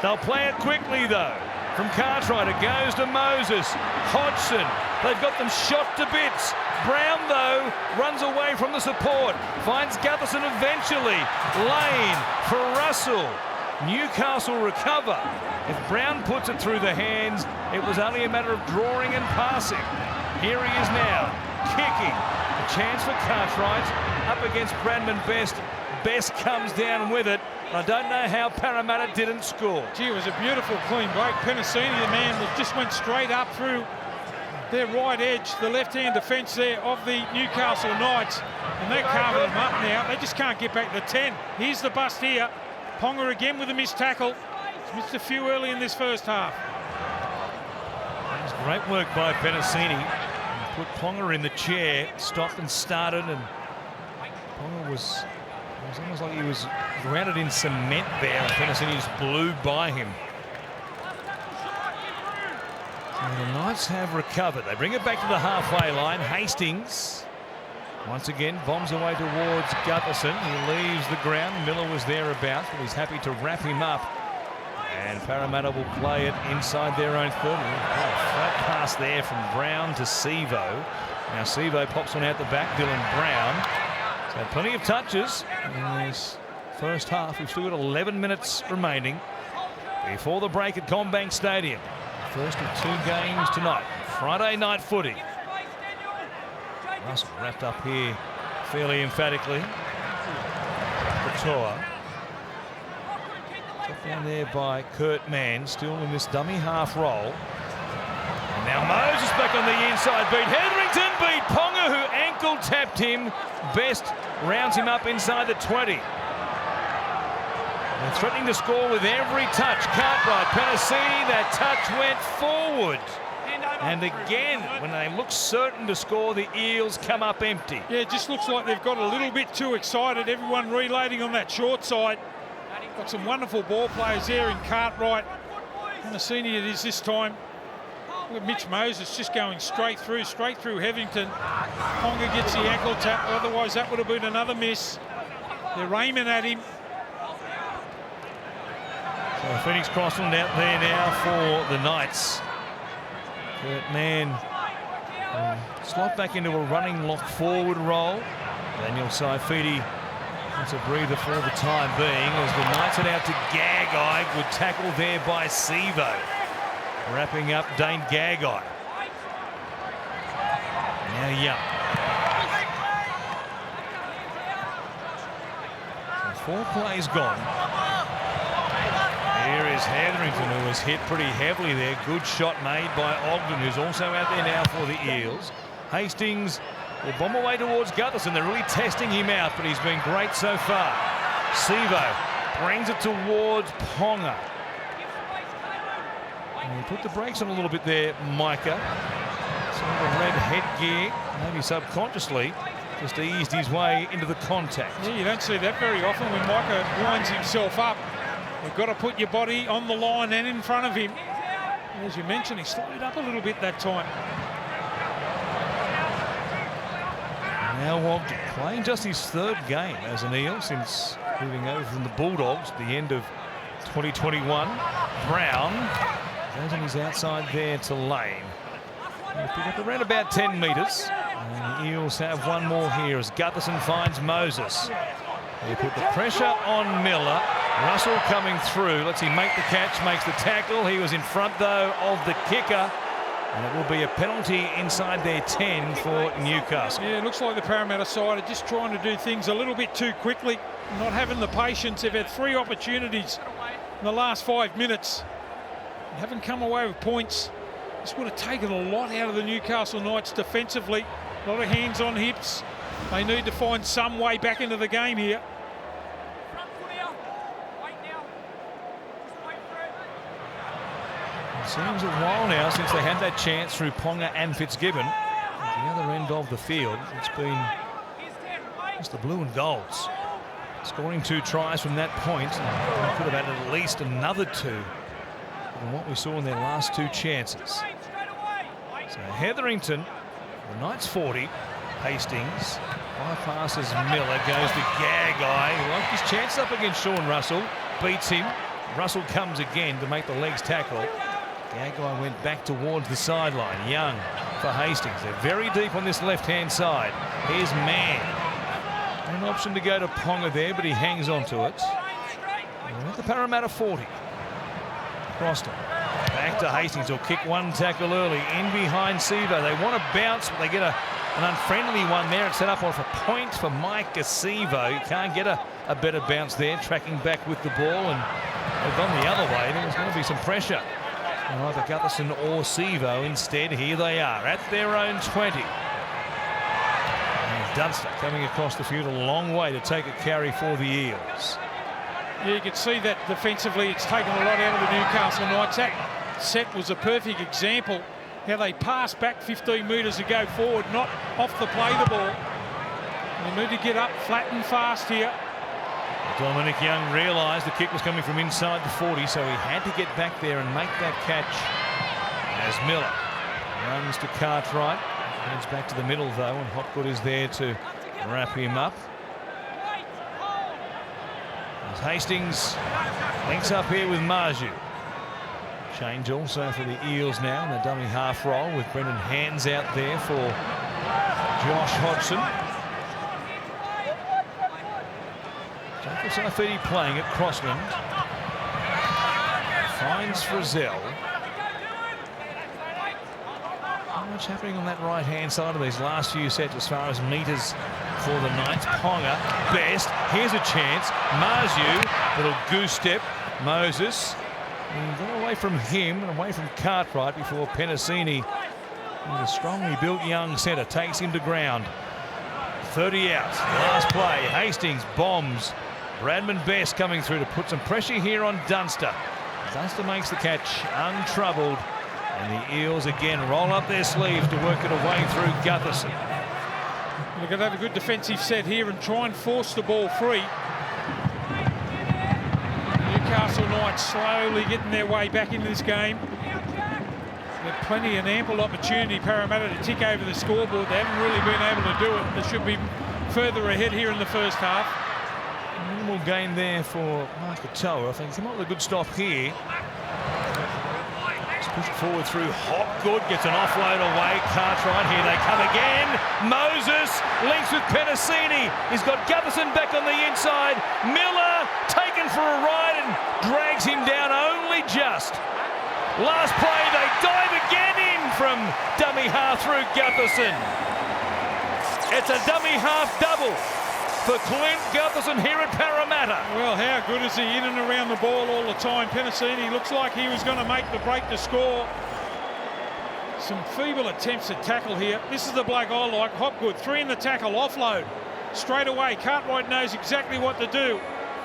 A: They'll play it quickly, though. From Cartwright, it goes to Moses. Hodgson. They've got them shot to bits. Brown, though, runs away from the support. Finds Gutherson eventually. Lane for Russell. Newcastle recover. If Brown puts it through the hands, it was only a matter of drawing and passing. Here he is now, kicking. A chance for Cartwright up against Bradman Best. Best comes down with it. I don't know how Parramatta didn't score.
B: Gee, it was a beautiful clean break. Penasini, the man that just went straight up through their right edge, the left-hand defence there of the Newcastle Knights. And they're carving them up now. They just can't get back to 10. Here's the bust here. Ponga again with a missed tackle. He's missed a few early in this first half.
A: That was great work by Penasini. Put Ponga in the chair, stopped and started, and Ponga was almost like he was grounded in cement there, and Penasini just blew by him. And the Knights have recovered. They bring it back to the halfway line. Hastings once again bombs away towards Gutherson. He leaves the ground. Miller was thereabouts, but he's happy to wrap him up. And Parramatta will play it inside their own 30. Flat pass there from Brown to Sevo. Now Sevo pops one out the back. Dylan Brown. So plenty of touches in this first half. We've still got 11 minutes remaining before the break at CommBank Stadium. First of 2 games tonight. Friday night footy. Russell wrapped up here fairly emphatically. Katoa. Took down there by Kurt Mann, still in this dummy half roll. And now Moses back on the inside beat. Hetherington beat Ponga, who ankle tapped him. Best rounds him up inside the 20. And threatening to score with every touch. Cartwright, Penasini, that touch went forward. And again, when they look certain to score, the Eels come up empty.
B: Yeah, it just looks like they've got a little bit too excited. Everyone reloading on that short side. Got some wonderful ball players there in Cartwright. Penasini it is this time. Look at Mitch Moses just going straight through Hetherington. Ponga gets the ankle tap, otherwise that would have been another miss. They're aiming at him.
A: So Phoenix Crossland out there now for the Knights. Kurt Mann slot back into a running lock forward roll. Daniel Saifidi wants a breather for the time being as the Knights head out to Gagai. Good tackle there by Sevo. Wrapping up Dane Gagai. Now Young. So 4 plays gone. Here is Hetherington, who was hit pretty heavily there. Good shot made by Ogden, who's also out there now for the Eels. Hastings will bomb away towards Gutherson. They're really testing him out, but he's been great so far. Sevo brings it towards Ponga. And he put the brakes on a little bit there, Micah. Some of the red headgear, maybe subconsciously, just eased his way into the contact.
B: Yeah, you don't see that very often when Micah winds himself up. You've got to put your body on the line and in front of him. As you mentioned, he slowed up a little bit that time.
A: Now Ogden playing just his third game as an Eel since moving over from the Bulldogs at the end of 2021. Brown goes on his outside there to Lane. He'll pick up around about 10 metres. And the Eels have one more here as Gutherson finds Moses. They put the pressure on Miller. Russell coming through. Lets him make the catch, makes the tackle. He was in front, though, of the kicker. And it will be a penalty inside their 10 for Newcastle.
B: Yeah, it looks like the Parramatta side are just trying to do things a little bit too quickly, not having the patience. They've had 3 opportunities in the last 5 minutes. They haven't come away with points. This would have taken a lot out of the Newcastle Knights defensively. A lot of hands on hips. They need to find some way back into the game here.
A: It seems a while now since they had that chance through Ponga and Fitzgibbon. At the other end of the field, it's been just the blue and golds. Scoring 2 tries from that point. They could have had at least another 2 from what we saw in their last 2 chances. So Hetherington, the Knights 40. Hastings bypasses Miller, goes to Gagai. He liked his chance up against Sean Russell, beats him. Russell comes again to make the legs tackle. Gagai went back towards the sideline. Young for Hastings. They're very deep on this left-hand side. Here's Mann. An option to go to Ponga there, but he hangs on to it. And at the Parramatta 40. Croston. Back to Hastings. He'll kick one tackle early. In behind Sevo. They want to bounce, but they get an unfriendly one there. It's set up off a point for Micah Sevo. You can't get a better bounce there. Tracking back with the ball, and they've gone the other way. There's going to be some pressure on either Gutherson or Sevo. Instead, here they are at their own 20. And Dunster coming across the field a long way to take a carry for the Eels.
B: Yeah, you can see that defensively it's taken a lot out of the Newcastle Knights. That set was a perfect example how they pass back 15 metres to go forward, not off the play the ball. They need to get up flat and fast here.
A: Dominic Young realised the kick was coming from inside the 40, so he had to get back there and make that catch as Miller runs to Cartwright. Heads back to the middle, though, and Hopgood is there to wrap him up. As Hastings links up here with Marju. Change also for the Eels now in the dummy half roll with Brendan Hands out there for Josh Hodgson. Jacob Saifidi playing at Crossland. Finds Frizzell. Not much happening on that right-hand side of these last few sets as far as metres for the Knights. Ponga, best. Here's a chance. Marju, little goose step. Moses. And got away from him and away from Cartwright before Penasini, a strongly built young centre, takes him to ground. 30 out. Last play. Hastings bombs. Bradman Best coming through to put some pressure here on Dunster. Dunster makes the catch untroubled. And the Eels again roll up their sleeves to work it away through Gutherson.
B: They're going to have a good defensive set here and try and force the ball free. Newcastle Knights slowly getting their way back into this game. They've plenty and ample opportunity, Parramatta, to tick over the scoreboard. They haven't really been able to do it. They should be further ahead here in the first half.
A: Minimal gain there for Mark Katoa. I think come up with a good stop here. Just push it forward through Hopgood, gets an offload away. Cartwright, here they come again. Moses links with Penasini. He's got Gutherson back on the inside. Miller taken for a ride and drags him down only just. Last play, they dive again in from dummy half through Gutherson. It's a dummy half double for Clint Gutherson here at Parramatta.
B: Well, how good is he in and around the ball all the time? Penasini looks like he was going to make the break to score. Some feeble attempts at tackle here. This is the bloke I like, Hopgood. 3 in the tackle, offload. Straight away, Cartwright knows exactly what to do.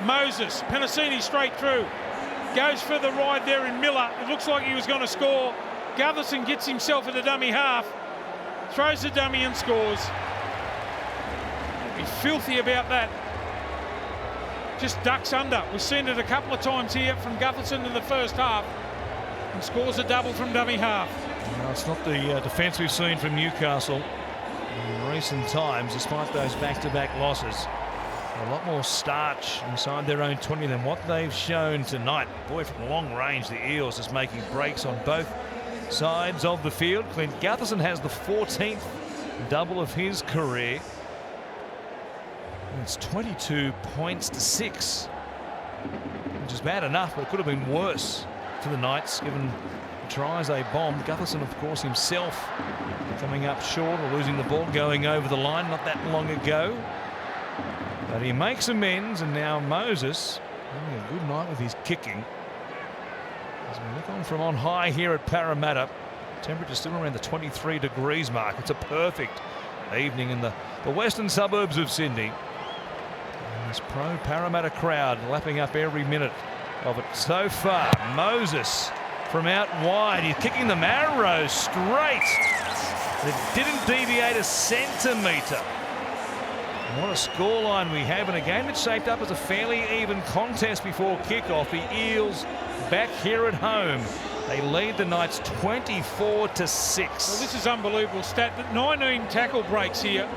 B: Moses, Penasini straight through. Goes for the ride there in Miller. It looks like he was going to score. Gutherson gets himself at the dummy half. Throws the dummy and scores. Be filthy about that. Just ducks under. We've seen it a couple of times here from Gutherson in the first half. And scores a double from dummy half.
A: No, it's not the defence we've seen from Newcastle in recent times, despite those back-to-back losses. A lot more starch inside their own 20 than what they've shown tonight. Boy, from long range, the Eels is making breaks on both sides of the field. Clint Gutherson has the 14th double of his career. And it's 22 points to 6, which is bad enough, but it could have been worse for the Knights, given the tries they bombed. Gutherson, of course, himself coming up short or losing the ball going over the line not that long ago. But he makes amends, and now Moses having a good night with his kicking. As we look on from on high here at Parramatta, temperature still around the 23 degrees mark. It's a perfect evening in the western suburbs of Sydney. And this pro-Parramatta crowd lapping up every minute of it so far. Moses from out wide. He's kicking the arrow straight. It didn't deviate a centimetre. What a scoreline we have in a game that's shaped up as a fairly even contest before kickoff. The Eels back here at home. They lead the Knights 24 to 6.
B: Well, this is unbelievable stat. 19 tackle breaks here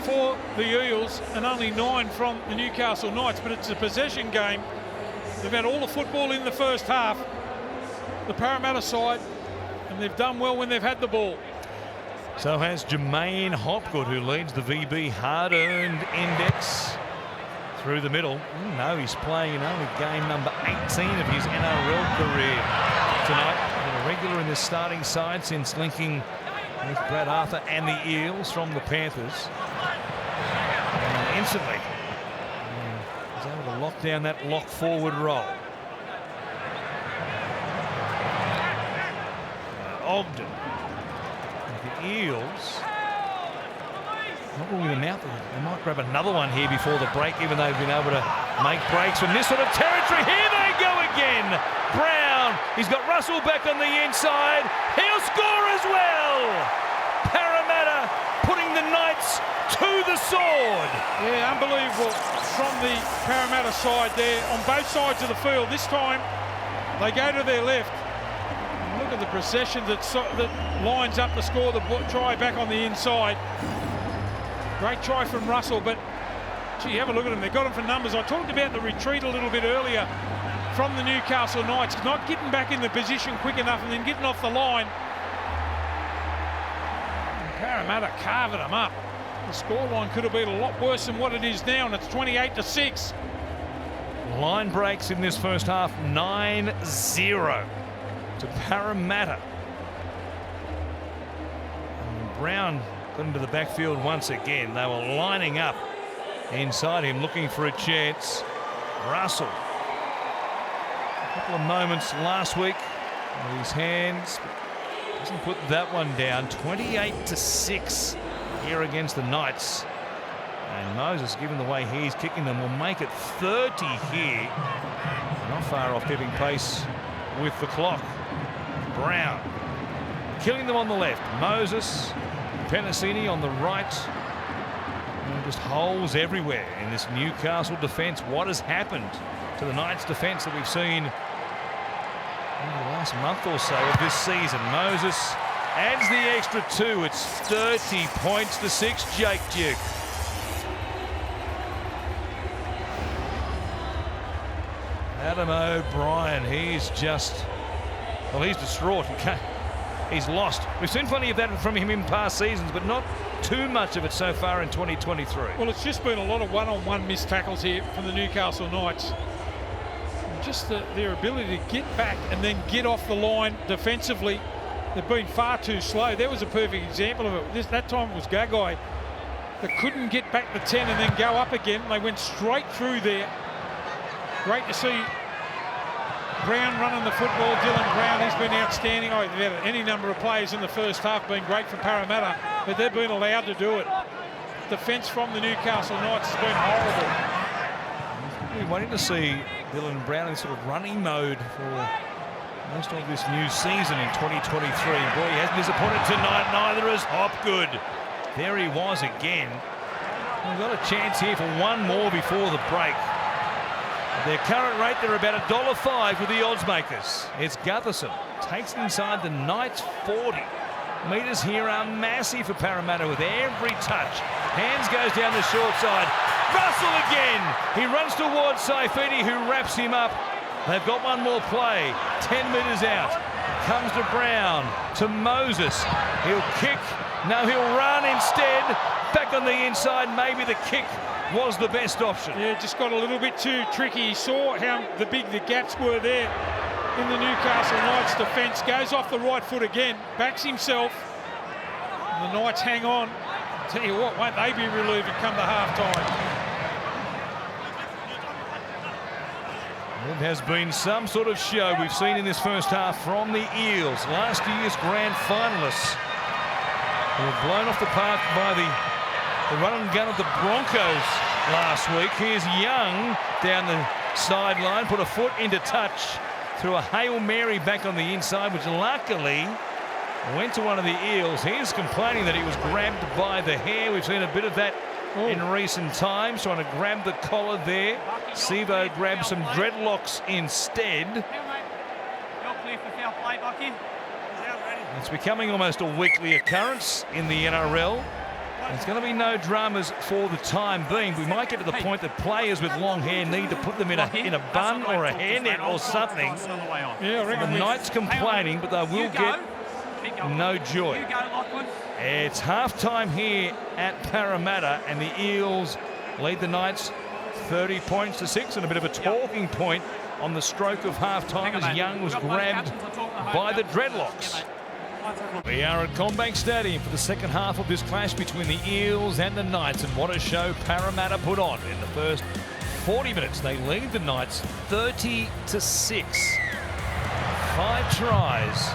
B: for the Eels and only 9 from the Newcastle Knights. But it's a possession game. They've had all the football in the first half, the Parramatta side, and they've done well when they've had the ball.
A: So has Jermaine Hopgood, who leads the VB hard-earned index through the middle. No, he's playing in only game number 18 of his NRL career tonight. Been a regular in this starting side since linking with Brad Arthur and the Eels from the Panthers. And instantly he's able to lock down that lock forward roll. Ogden. The Eels not ruling them out. They might grab another one here before the break, even though they've been able to make breaks from this sort of territory. Here they go again. Brown, he's got Russell back on the inside. He'll score as well. Parramatta putting the Knights to the sword.
B: Yeah, unbelievable from the Parramatta side there on both sides of the field. This time they go to their left. Look at the procession that lines up to score the try back on the inside. Great try from Russell, but gee, have a look at them. They've got them for numbers. I talked about the retreat a little bit earlier from the Newcastle Knights, not getting back in the position quick enough and then getting off the line. And Parramatta carving them up. The scoreline could have been a lot worse than what it is now, and it's 28 to 6.
A: Line breaks in this first half, 9-0. To Parramatta. And Brown got into the backfield once again. They were lining up inside him, looking for a chance. Russell. A couple of moments last week with his hands. Doesn't put that one down. 28 to 6 here against the Knights. And Moses, given the way he's kicking them, will make it 30 here. Not far off keeping pace with the clock. Brown killing them on the left. Moses, Penasini on the right. And just holes everywhere in this Newcastle defence. What has happened to the Knights defence that we've seen in the last month or so of this season? Moses adds the extra 2. It's 30 points to 6, Jake Duke. Adam O'Brien, he's just... well, he's distraught. He's lost. We've seen plenty of that from him in past seasons, but not too much of it so far in 2023.
B: Well, it's just been a lot of one-on-one missed tackles here from the Newcastle Knights. And just their ability to get back and then get off the line defensively. They've been far too slow. That was a perfect example of it. That time it was Gagai that couldn't get back the 10 and then go up again. They went straight through there. Great to see Brown running the football. Dylan Brown, he's been outstanding. Oh, they've had any number of players in the first half been great for Parramatta, but they've been allowed to do it. Defence from the Newcastle Knights has been horrible.
A: We're waiting to see Dylan Brown in sort of running mode for most of this new season in 2023. Boy, he hasn't disappointed tonight, neither has Hopgood. There he was again. We've got a chance here for one more before the break. At their current rate, they're about $1.05 with the odds makers. It's Gutherson. Takes it inside the Knights 40. Meters here are massive for Parramatta with every touch. Hands goes down the short side. Russell again. He runs towards Saifidi, who wraps him up. They've got one more play. 10 metres out. Comes to Brown, to Moses. He'll kick. No, he'll run instead. Back on the inside. Maybe the kick was the best option.
B: Yeah, just got a little bit too tricky. He saw how big the gaps were there in the Newcastle Knights defence. Goes off the right foot again. Backs himself. And the Knights hang on. Tell you what, won't they be relieved to come to half-time?
A: It has been some sort of show we've seen in this first half from the Eels, last year's grand finalists, who were blown off the park by the run and gun of the Broncos last week. Here's Young down the sideline, put a foot into touch through a Hail Mary back on the inside, which luckily went to one of the Eels. He's complaining that he was grabbed by the hair. We've seen a bit of that in recent times, trying to grab the collar there. Sivo grabbed some dreadlocks instead. It's becoming almost a weekly occurrence in the NRL. There's going to be no dramas for the time being. We might get to the point that players with long hair need to put them in a bun or a hairnet or something.
B: Yeah,
A: the Knights complaining, but they will get no joy. It's half-time here at Parramatta, and the Eels lead the Knights 30 points to 6, and a bit of a talking point on the stroke of half-time as Young was grabbed by the dreadlocks. We are at Combank Stadium for the second half of this clash between the Eels and the Knights, and what a show Parramatta put on in the first 40 minutes. They lead the Knights 30 to 6. 5 tries.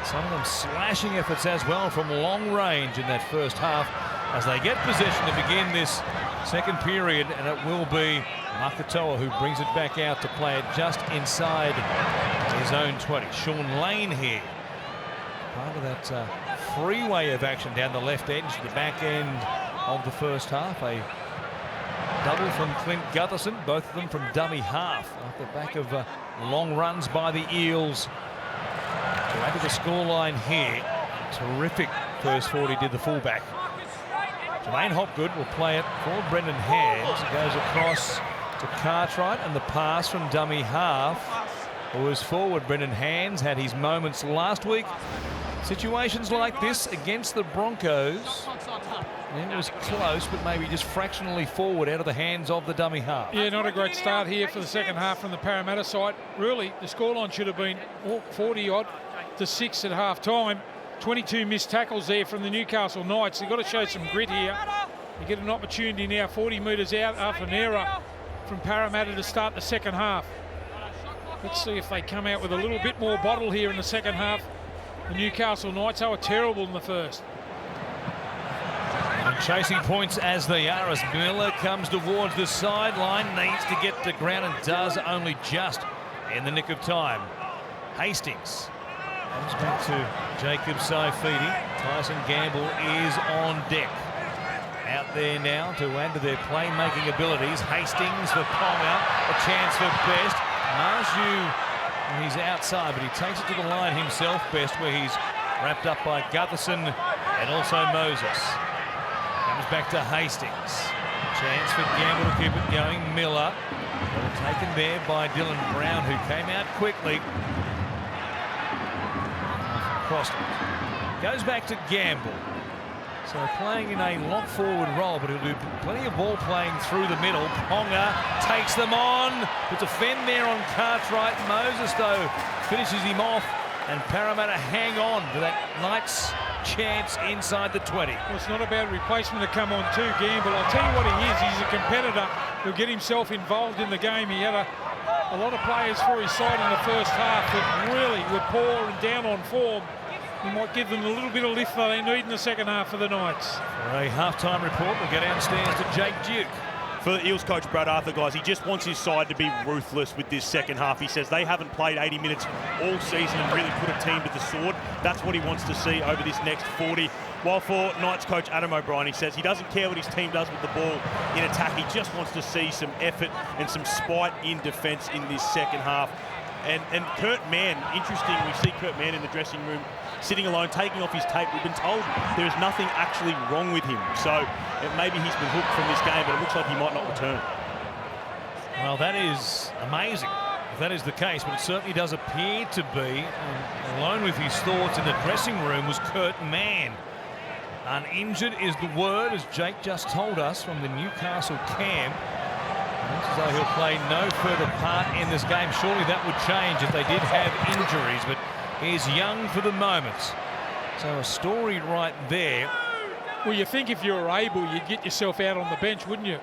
A: Some of them slashing efforts as well from long range in that first half as they get possession to begin this second period, and it will be Makatoa who brings it back out to play it just inside his own 20. Sean Lane here. Part of that freeway of action down the left edge, the back end of the first half. A double from Clint Gutherson, both of them from dummy half off the back of long runs by the Eels. To add to the scoreline here, terrific first 40 did the fullback. Jermaine Hopgood will play it for Brendan Hands. It goes across to Cartwright, and the pass from dummy half was forward. Brendan Hands had his moments last week. Situations like this against the Broncos, it was close, but maybe just fractionally forward out of the hands of the dummy half.
B: Yeah, not a great start here for the second half from the Parramatta side. Really, the scoreline should have been 40-odd to 6 at half-time. 22 missed tackles there from the Newcastle Knights. They've got to show some grit here. You get an opportunity now 40 metres out after an error from Parramatta to start the second half. Let's see if they come out with a little bit more bottle here in the second half. The Newcastle Knights, they were terrible in the first.
A: And chasing points as they are, as Miller comes towards the sideline, needs to get to ground and does, only just in the nick of time. Hastings comes back to Jacob Saifidi. Tyson Gamble is on deck. Out there now to add to their playmaking abilities. Hastings for Ponga, a chance for Best. Marju, he's outside, but he takes it to the line himself, Best, where he's wrapped up by Gutherson and also Moses. Comes back to Hastings. Chance for Gamble to keep it going. Miller, taken there by Dylan Brown, who came out quickly. Crossed it. Goes back to Gamble. So playing in a lock forward role, but he'll do plenty of ball playing through the middle. Ponga takes them on. To defend there on Cartwright. Moses, though, finishes him off. And Parramatta hang on to that Knights chance inside the 20.
B: Well, it's not a bad replacement to come on too, Gamble. I'll tell you what he is. He's a competitor. He'll get himself involved in the game. He had a lot of players for his side in the first half that really were poor and down on form. He might give them a little bit of lift that they need in the second half for the Knights.
A: For a half-time report, we'll go downstairs to Jake Duke.
C: For the Eels coach Brad Arthur, guys, he just wants his side to be ruthless with this second half. He says they haven't played 80 minutes all season and really put a team to the sword. That's what he wants to see over this next 40. While for Knights coach Adam O'Brien, he says he doesn't care what his team does with the ball in attack. He just wants to see some effort and some spite in defence in this second half. And Kurt Mann, interesting, we see Kurt Mann in the dressing room sitting alone, taking off his tape. We've been told there is nothing actually wrong with him. So maybe he's been hooked from this game, but it looks like he might not return.
A: Well, that is amazing if that is the case, but it certainly does appear to be. And alone with his thoughts in the dressing room was Kurt Mann. Uninjured is the word, as Jake just told us, from the Newcastle camp. It looks as though he'll play no further part in this game. Surely that would change if they did have injuries, but he's young for the moment. So a story right there.
B: Well, you think if you were able, you'd get yourself out on the bench, wouldn't you?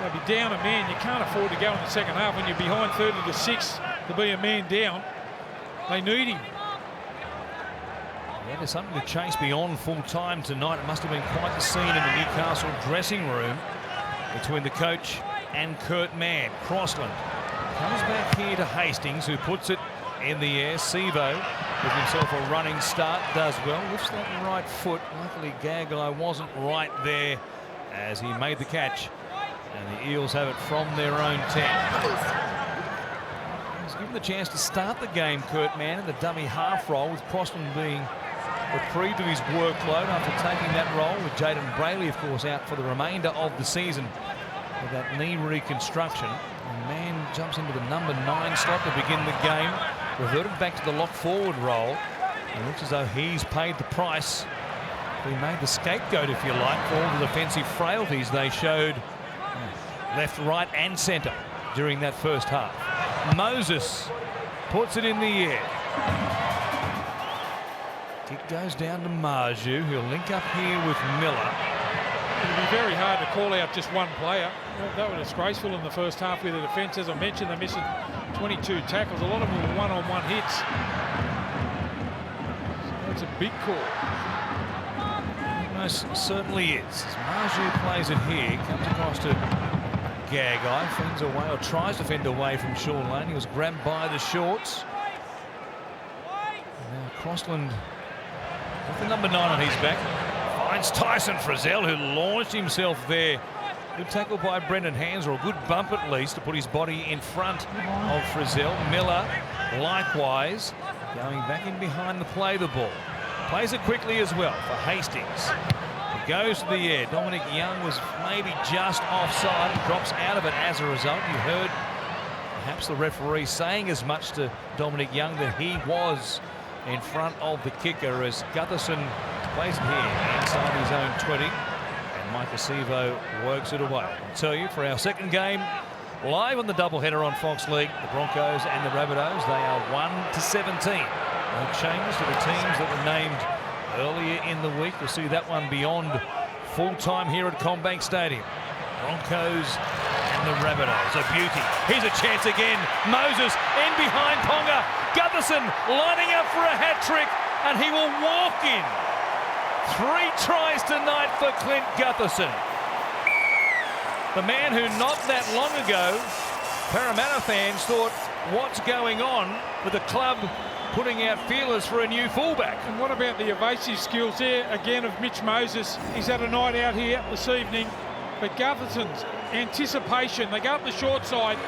B: They'll be down a man. You can't afford to go in the second half when you're behind 30-6 to be a man down. They need him.
A: Yeah, there's something to chase beyond full time tonight. It must have been quite the scene in the Newcastle dressing room between the coach and Kurt Mann. Crossland comes back here to Hastings, who puts it in the air. Sevo with himself a running start, does well, lifts that right foot. Luckily Gagai wasn't right there as he made the catch, and the Eels have it from their own 10. He's given the chance to start the game, Kurt Mann, in the dummy half role, with Crossland being reprieved of his workload after taking that role, with Jaden Brayley of course out for the remainder of the season with that knee reconstruction. And Mann jumps into the number 9 slot to begin the game, reverted back to the lock forward role, and looks as though he's paid the price. He made the scapegoat, if you like, for all the defensive frailties they showed left, right and centre during that first half. Moses puts it in the air. Kick goes down to Marju, who'll link up here with Miller.
B: It'll be very hard to call out just one player. That was disgraceful in the first half with the defence. As I mentioned, they're missing 22 tackles. A lot of them were one-on-one hits. So that's a big call.
A: It most certainly is. As Marju plays it here, comes across to Gagai, fends away, or tries to fend away from Sean Lane. He was grabbed by the shorts. And now Crossland with the number 9 on his back. Finds Tyson Frizzell, who launched himself there. Good tackle by Brendan Hands, or a good bump at least, to put his body in front of Frizzell. Miller, likewise, going back in behind the play the ball. Plays it quickly as well for Hastings. He goes to the air. Dominic Young was maybe just offside and drops out of it as a result. You heard perhaps the referee saying as much to Dominic Young that he was in front of the kicker, as Gutherson plays it here inside his own 20, and Micah Sevo works it away. I'll tell you, for our second game live on the doubleheader on Fox League, the Broncos and the Rabbitohs, they are 1-17. No changes to the teams that were named earlier in the week. We'll see that one beyond full time here at CommBank Stadium. Broncos and the Rabbitohs, a beauty. Here's a chance again. Moses in behind Ponga. Gutherson lining up for a hat trick, and he will walk in. 3 tries tonight for Clint Gutherson. The man who not that long ago, Parramatta fans thought, what's going on with the club putting out feelers for a new fullback?
B: And what about the evasive skills there again of Mitch Moses? He's had a night out here this evening, but Gutherson's anticipation, they go up the short side,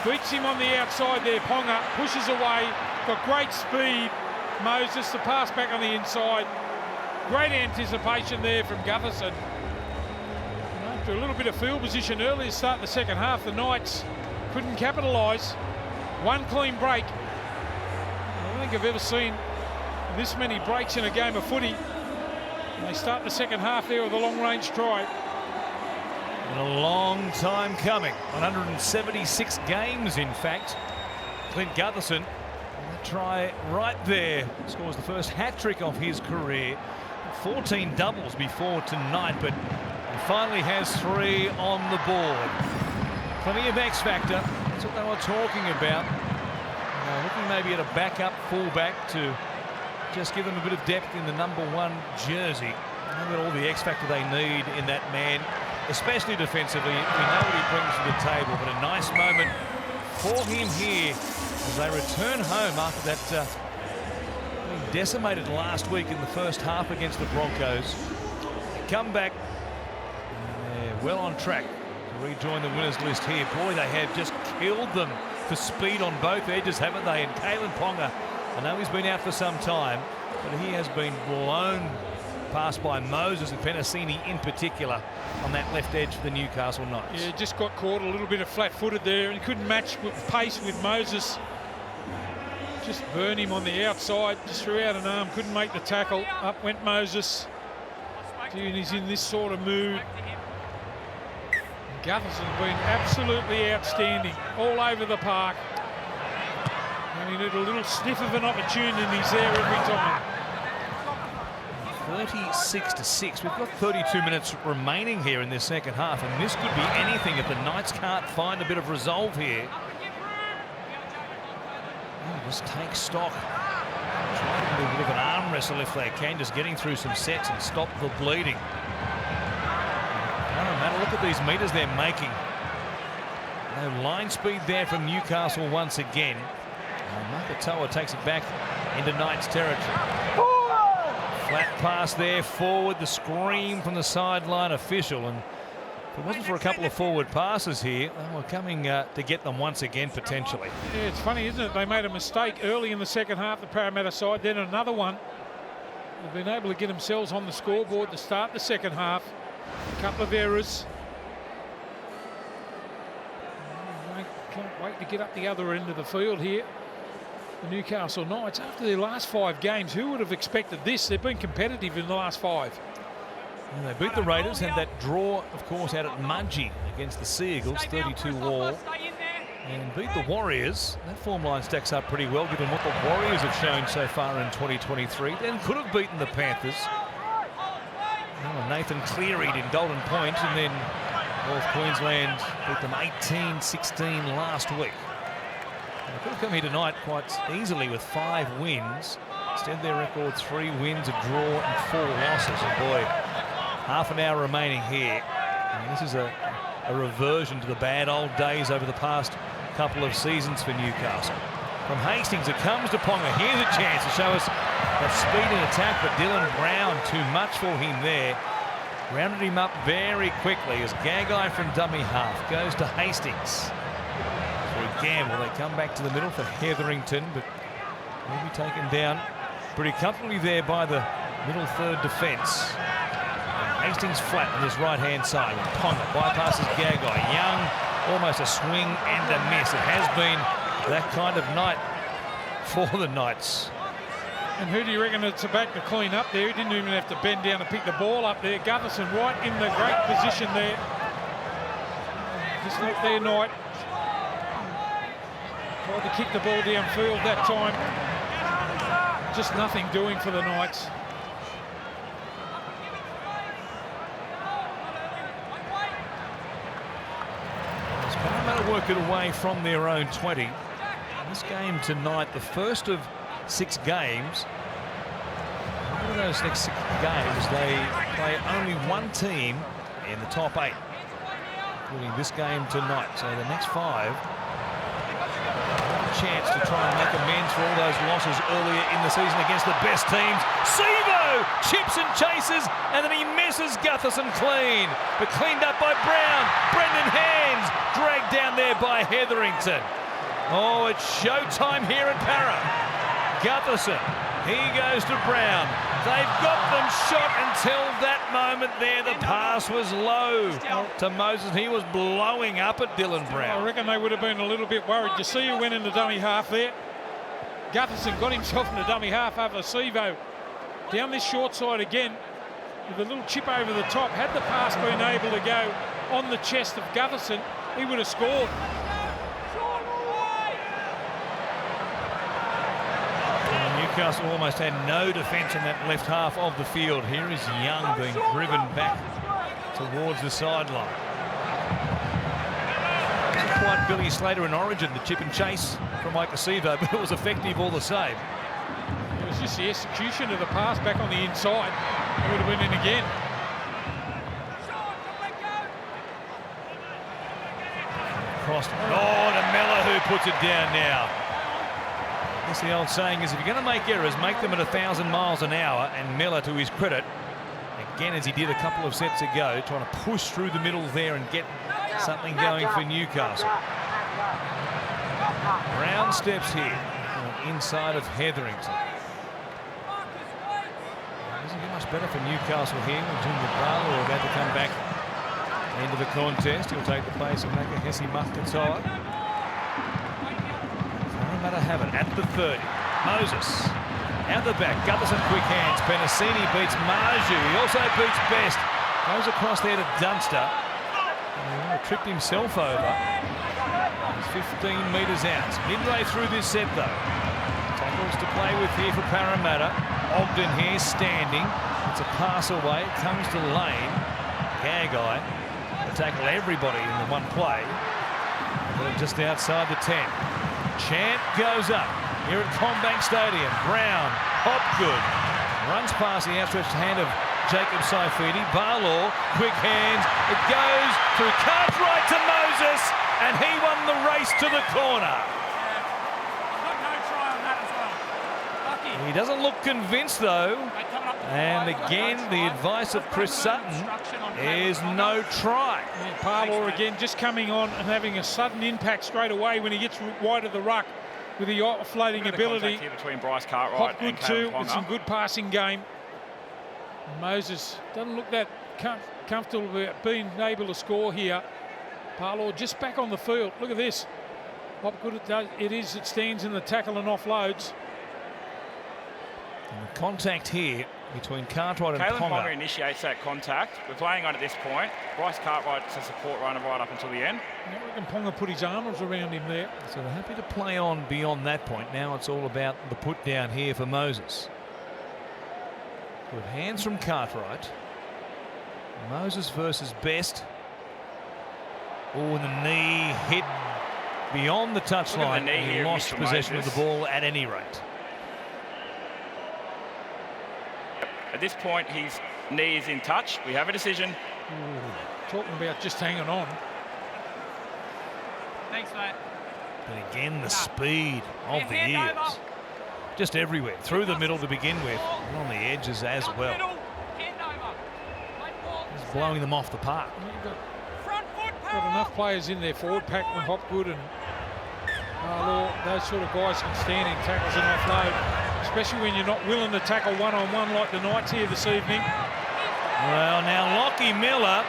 B: beats him on the outside there. Ponga pushes away, got great speed. Moses, the pass back on the inside. Great anticipation there from Gutherson. And after a little bit of field position earlier, start the second half, the Knights couldn't capitalise. One clean break. I don't think I've ever seen this many breaks in a game of footy. And they start the second half there with a long-range try.
A: And a long time coming. 176 games, in fact. Clint Gutherson, a try right there, scores the first hat-trick of his career. 14 doubles before tonight, but he finally has 3 on the board. Plenty of X factor. That's what they were talking about. Looking maybe at a backup fullback to just give them a bit of depth in the #1 jersey. They've got all the X factor they need in that man, especially defensively. We know what he brings to the table, but a nice moment for him here as they return home after that being decimated last week in the first half against the Broncos. They come back and they're well on track to rejoin the winners list here. Boy, they have just killed them for speed on both edges, haven't they? And Kalyn Ponga, I know he's been out for some time, but he has been blown past by Moses and Penasini in particular on that left edge for the Newcastle Knights.
B: Yeah, just got caught a little bit of flat-footed there and couldn't match with pace with Moses. Just burned him on the outside, just threw out an arm, couldn't make the tackle. Up went Moses. And he's in this sort of mood. Gutherson been absolutely outstanding all over the park. And he needed a little sniff of an opportunity and he's there every time.
A: 36-6. We've got 32 minutes remaining here in this second half, and this could be anything if the Knights can't find a bit of resolve here. Just take stock. Try to do a bit of an arm wrestle if they can, just getting through some sets and stop the bleeding. Parramatta, look at these meters they're making. No line speed there from Newcastle once again. Makatoa takes it back into Knights territory. Flat pass there forward, the scream from the sideline official, and if it wasn't for a couple of forward passes here, they were coming to get them once again potentially.
B: Yeah, it's funny, isn't it? They made a mistake early in the second half, the Parramatta side, then another one. They've been able to get themselves on the scoreboard to start the second half. A couple of errors. Can't wait to get up the other end of the field here. The Newcastle Knights, after their last 5 games, who would have expected this? They've been competitive in the last 5.
A: And they beat the Raiders, had that draw, of course, out at Mudgee against the Sea Eagles, 32-all, and beat the Warriors. That form line stacks up pretty well, given what the Warriors have shown so far in 2023. Then could have beaten the Panthers. Nathan Cleary in Golden Point, and then North Queensland beat them 18-16 last week. They could have come here tonight quite easily with 5 wins. Instead, their record 3 wins, a draw and 4 losses. And boy, half an hour remaining here. And this is a reversion to the bad old days over the past couple of seasons for Newcastle. From Hastings, it comes to Ponga. Here's a chance to show us that speed in attack, but Dylan Brown, too much for him there. Rounded him up very quickly as Gagai from dummy half goes to Hastings. Gamble. They come back to the middle for Hetherington, but will be taken down pretty comfortably there by the middle third defence. Hastings flat on his right-hand side. Ponga bypasses Gagai. Young, almost a swing and a miss. It has been that kind of night for the Knights.
B: And who do you reckon it's back to clean up there? He didn't even have to bend down to pick the ball up there. Gutherson right in the great position there. Just not their night. Tried to kick the ball downfield that time. Just nothing doing for the Knights.
A: As Parramatta work it away from their own 20. This game tonight, the first of 6 games. One of those next 6 games, they play only one team in the top 8, including this game tonight. So the next 5. Chance to try and make amends for all those losses earlier in the season against the best teams. Sevo chips and chases, and then he misses Gutherson clean, but cleaned up by Brown. Brendan Hands dragged down there by Hetherington. Oh, it's showtime here at Parra. Gutherson, he goes to Brown. They've got them shot until that moment there. The pass was low to Moses. He was blowing up at Dylan Brown.
B: I reckon they would have been a little bit worried. You see who went in the dummy half there? Gutherson got himself in the dummy half over Sevo. Down this short side again with a little chip over the top. Had the pass been able to go on the chest of Gutherson, he would have scored.
A: Newcastle almost had no defence in that left half of the field. Here is Young being driven back towards the sideline. quite Billy Slater in Origin, the chip and chase from Mike Acevo, but it was effective all the same.
B: It was just the execution of the pass back on the inside. It would have been in again.
A: Crossed. Oh, to Miller, who puts it down now. I guess the old saying is, if you're going to make errors, make them at 1,000 miles an hour. And Miller, to his credit, again, as he did a couple of sets ago, trying to push through the middle there and get something going for Newcastle. Brown steps here, inside of Hetherington. Doesn't get much better for Newcastle here. Junior Paulo are about to come back into the contest. He'll take the place of Nakahesi Makatoa. Parramatta have it at the 30. Moses out the back. Gutherson quick hands. Penasini beats Marju. He also beats Best. Goes across there to Dunster. Tripped himself over. He's 15 metres out. Midway through this set though. Tackles to play with here for Parramatta. Ogden here standing. It's a pass away. It comes to Lane. Gagai. Tackle everybody in the one play. Just outside the 10. Chant goes up here at Combank Stadium. Brown, Hopgood runs past the outstretched hand of Jacob Saifidi. Paulo, quick hands. It goes through Cartwright to Moses, and he won the race to the corner. He doesn't look convinced though. And again, the advice of Chris Sutton is no try.
B: And Paulo again just coming on and having a sudden impact straight away when he gets wide of the ruck with the offloading ability.
D: Here between Bryce Cartwright
B: Hopgood
D: and
B: too,
D: Ponga.
B: with some good passing game. Moses doesn't look that comfortable about being able to score here. Paulo just back on the field. Look at this. Hopgood it stands in the tackle and offloads.
A: And the contact here between Cartwright and
D: Ponga initiates that contact. We're playing on at this point. Bryce Cartwright's a support runner right up until the end.
B: I reckon Ponga put his arms around him there.
A: So they're happy to play on beyond that point. Now it's all about the put down here for Moses. Good hands from Cartwright. Moses versus Best. Oh, and the knee hit beyond the touchline. He lost possession of the ball at any rate.
D: At this point, his knee is in touch. We have a decision.
B: Talking about just hanging on.
E: Thanks, mate.
A: But again, the speed of the Eels. Just everywhere. Through the middle to begin with. And on the edges as well. He's blowing them off the park.
B: Got enough players in their forward pack with Hopgood and those sort of guys can stand in tackles and offload. Especially when you're not willing to tackle one-on-one like the Knights here this evening.
A: Well, now Lockie Miller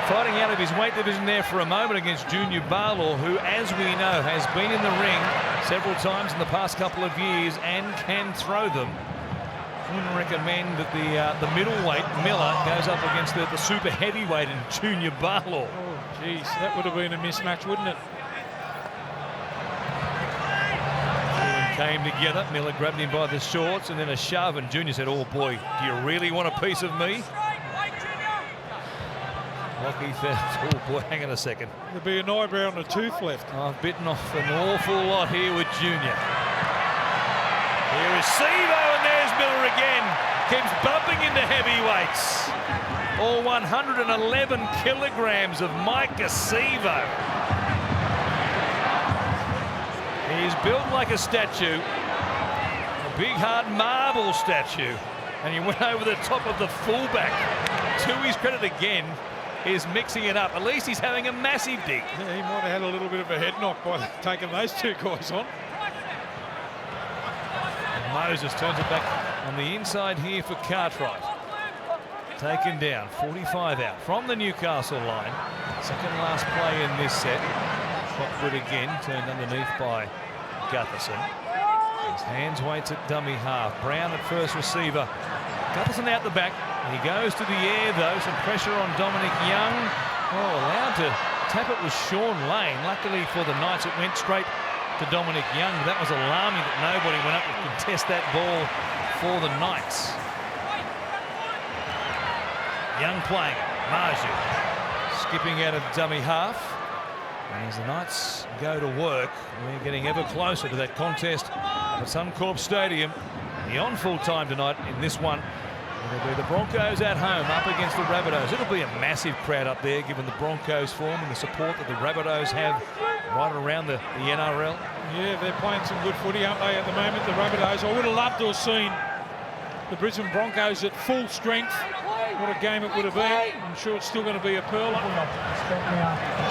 A: fighting out of his weight division there for a moment against Junior Paulo, who, as we know, has been in the ring several times in the past couple of years and can throw them. Wouldn't recommend that the middleweight Miller goes up against the super heavyweight and Junior Paulo.
B: Oh, geez, that would have been a mismatch, wouldn't it?
A: Came together. Miller grabbed him by the shorts and then a shove, and Junior said, "Oh boy, do you really want a piece of me?" Lockie said, "Oh boy, hang on a second.
B: There'll be an eyebrow and a tooth left."
A: I've bitten off an awful lot here with Junior. Here is Sevo, and there's Miller again. Keeps bumping into heavyweights. All 111 kilograms of Mike Sevo. He's built like a statue, a big hard marble statue, and he went over the top of the fullback. To his credit again, is mixing it up. At least he's having a massive dig.
B: Yeah, he might have had a little bit of a head knock by taking those two guys on.
A: And Moses turns it back on the inside here for Cartwright. Taken down, 45 out from the Newcastle line. Second last play in this set. Hopgood again, turned underneath by Gutherson. His hands waits at dummy half. Brown at first receiver. Gutherson out the back. He goes to the air though. Some pressure on Dominic Young. Oh, allowed to tap it with Sean Lane. Luckily for the Knights, it went straight to Dominic Young. That was alarming that nobody went up to contest that ball for the Knights. Young playing. Marju skipping out of dummy half. And as the Knights go to work, we're getting ever closer to that contest at Suncorp Stadium. Beyond full time tonight in this one. It'll be the Broncos at home up against the Rabbitohs. It'll be a massive crowd up there given the Broncos form and the support that the Rabbitohs have right around the NRL.
B: Yeah, they're playing some good footy, aren't they, at the moment, the Rabbitohs? I would have loved to have seen the Brisbane Broncos at full strength. What a game it would have been. I'm sure it's still going to be a pearler.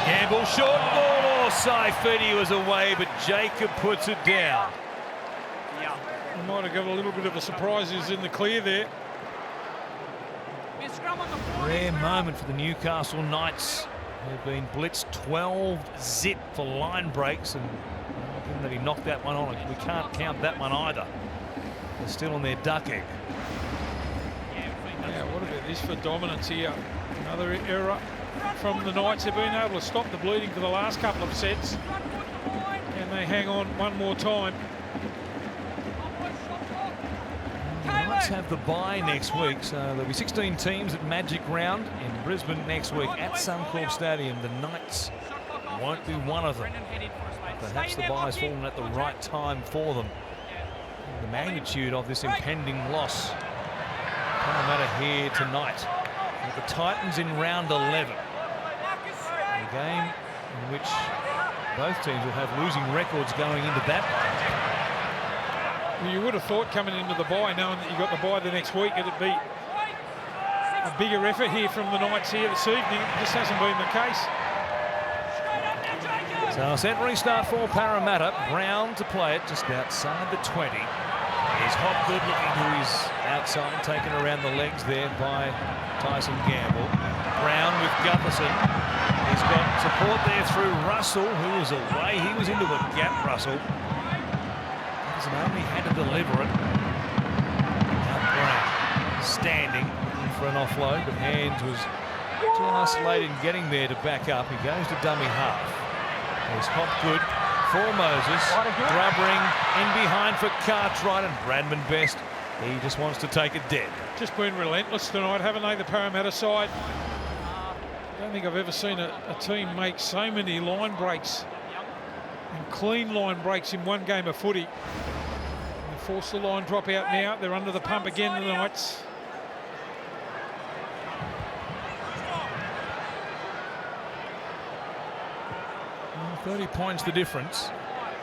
A: Gamble, short ball. Saifidi was away, but Jacob puts it down.
B: He might have got a little bit of a surprise. He's in the clear there.
A: Rare moment for the Newcastle Knights. They've been blitzed 12-zip for line breaks, and given that he knocked that one on, we can't count that one either. They're still on their duck egg.
B: Yeah, what about this for dominance here? Another error from the Knights. They've been able to stop the bleeding for the last couple of sets. Can they hang on one more time?
A: The Knights have the bye next week, so there'll be 16 teams at Magic Round in Brisbane next week at Suncorp Stadium. The Knights won't be one of them. Perhaps the bye's fallen at the right time for them. The magnitude of this impending loss. Parramatta here tonight with the Titans in round 11. A game in which both teams will have losing records going into that.
B: Well, you would have thought coming into the bye, knowing that you got the bye the next week, it'd be a bigger effort here from the Knights here this evening. It just hasn't been the case.
A: So a set restart for Parramatta. Brown to play it just outside the 20. He's Hopgood looking to his outside, taken around the legs there by Tyson Gamble. Brown with Gutherson. He's got support there through Russell, who was away. He was into a gap, Russell. Gutherson only had to deliver it. Now Brown standing for an offload, but Hands was just late in getting there to back up. He goes to dummy half. There's Hopgood for Moses, grubbering in behind for Cartwright, and Bradman Best, he just wants to take it dead.
B: Just been relentless tonight, haven't they, the Parramatta side? I don't think I've ever seen a team make so many line breaks and clean line breaks in one game of footy. They force the line drop out now. They're under the pump again, the Knights.
A: 30 points the difference.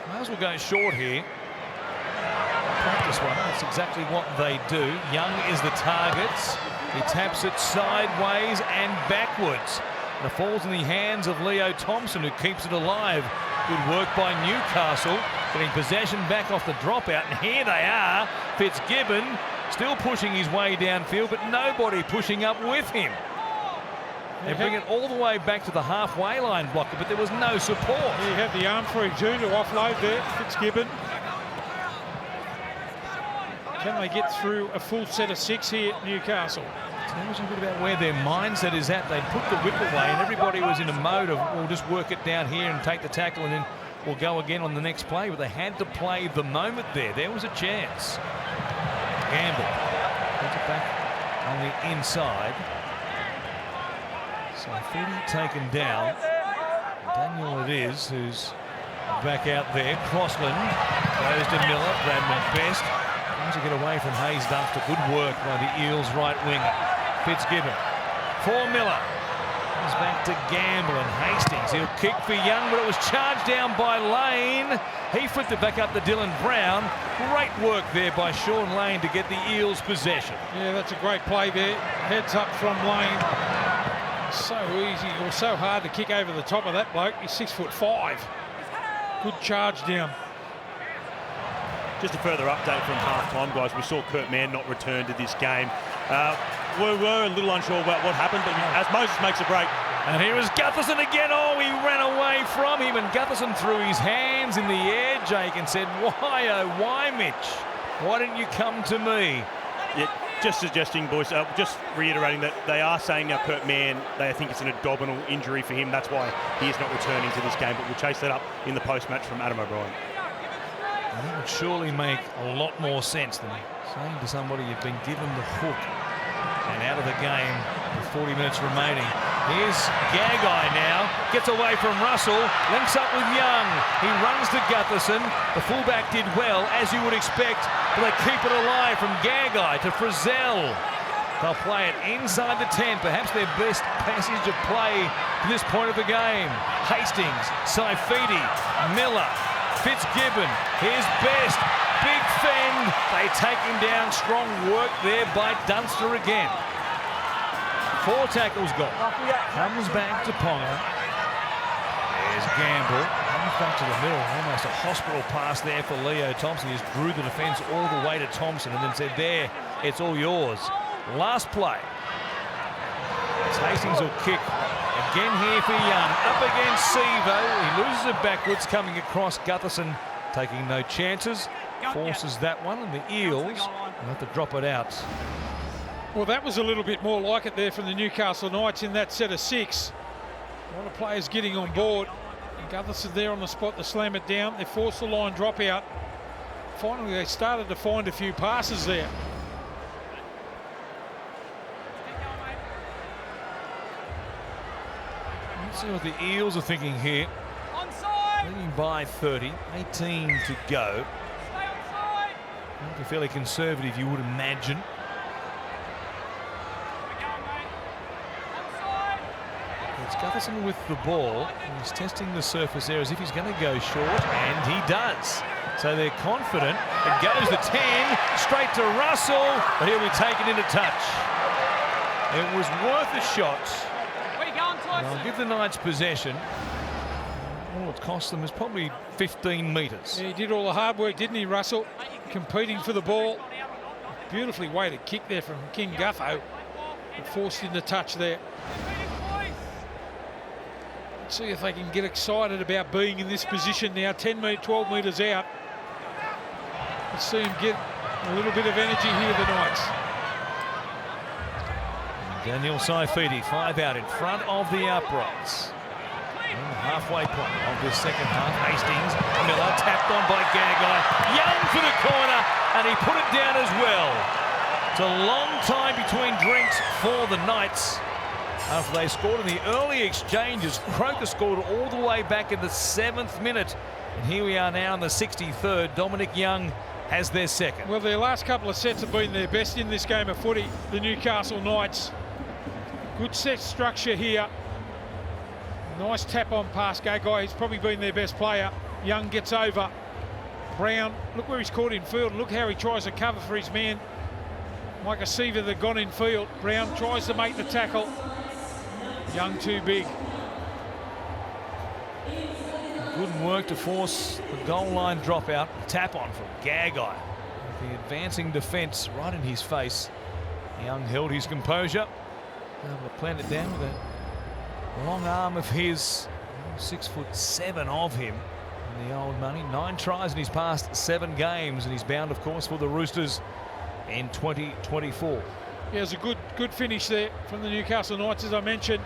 A: Might as well go short here. Practice one, that's exactly what they do. Young is the target. He taps it sideways and backwards. And it falls in the hands of Leo Thompson, who keeps it alive. Good work by Newcastle, getting possession back off the dropout. And here they are. Fitzgibbon still pushing his way downfield, but nobody pushing up with him. They bring it all the way back to the halfway line blocker, but there was no support.
B: He had the arm free too to offload there, Fitzgibbon. Can they get through a full set of 6 here at Newcastle?
A: Tells you a bit about where their mindset is at. They put the whip away and everybody was in a mode of, we'll just work it down here and take the tackle and then we'll go again on the next play. But they had to play the moment there. There was a chance. Gamble puts it back on the inside. So 30 taken down. Daniel it is who's back out there. Crossland goes to Miller. Bradman Best tries to get away from Hayes Dunster. Good work by the Eels right winger. Fitzgibbon for Miller. Comes back to Gamble and Hastings. He'll kick for Young, but it was charged down by Lane. He flipped it back up to Dylan Brown. Great work there by Sean Lane to get the Eels possession.
B: Yeah, that's a great play there. Heads up from Lane. So easy, or so hard to kick over the top of that bloke. He's 6'5". Good charge down.
C: Just a further update from half-time, guys. We saw Kurt Mann not return to this game. We were a little unsure about what happened, but as Moses makes a break.
A: And here is Gutherson again. Oh, he ran away from him, and Gutherson threw his hands in the air, Jake, and said, why, oh, why, Mitch? Why didn't you come to me?
C: Yeah, just suggesting, boys, just reiterating that they are saying now Kurt Mann, they think it's an abdominal injury for him. That's why he is not returning to this game, but we'll chase that up in the post-match from Adam O'Brien.
A: And that would surely make a lot more sense than saying to somebody you've been given the hook and out of the game with 40 minutes remaining. Here's Gagai now, gets away from Russell, links up with Young. He runs to Gutherson. The fullback did well, as you would expect, but they keep it alive from Gagai to Frizzell. They'll play it inside the 10, perhaps their best passage of play to this point of the game. Hastings, Saifidi, Miller, Fitzgibbon, here's Best, big fend. They take him down, strong work there by Dunster again. 4 tackles gone. Comes back to Ponga. There's Gamble. Comes back to the middle. Almost a hospital pass there for Leo Thompson. He just drew the defence all the way to Thompson and then said, there, it's all yours. Last play. Hastings will kick. Again here for Young. Up against Sevo. He loses it backwards, coming across Gutherson, taking no chances. Forces that one, and the Eels will have to drop it out.
B: Well, that was a little bit more like it there from the Newcastle Knights in that set of 6. A lot of players getting on board. And Gutherson there on the spot to slam it down. They forced the line drop out. Finally, they started to find a few passes there.
A: Let's see what the Eels are thinking here. Leading by 30, 18 to go. Fairly conservative, you would imagine. It's Gutherson with the ball. He's testing the surface there as if he's going to go short, and he does. So they're confident. It goes to 10, straight to Russell, but he'll be taken into touch. It was worth a shot. I'll give the Knights possession. All it cost them is probably 15 metres.
B: Yeah, he did all the hard work, didn't he, Russell? Competing for the ball. Beautifully weighted kick there from King Gutho. Forced into touch there. Let's see if they can get excited about being in this position now. 12 metres out. Let's see him get a little bit of energy here, the Knights.
A: Daniel Saifidi, 5 out in front of the uprights. On the halfway point of this second half, Hastings, Miller tapped on by Gagai. Young for the corner, and he put it down as well. It's a long time between drinks for the Knights. After they scored in the early exchanges, Croker scored all the way back in the 7th minute. And here we are now in the 63rd. Dominic Young has their second.
B: Well, their last couple of sets have been their best in this game of footy, the Newcastle Knights. Good set structure here. Nice tap on pass, Gagai. He's probably been their best player. Young gets over. Brown, look where he's caught in field. Look how he tries to cover for his man. Like a Seaver that gone in field. Brown tries to make the tackle. Young too big.
A: Good work to force the goal line dropout. Tap on from Gagai. The advancing defence right in his face. Young held his composure. Able to plant it down with a long arm of his. 6'7" of him. In the old money. 9 tries in his past 7 games, and he's bound, of course, for the Roosters in 2024.
B: Yeah, it was a good finish there from the Newcastle Knights, as I mentioned.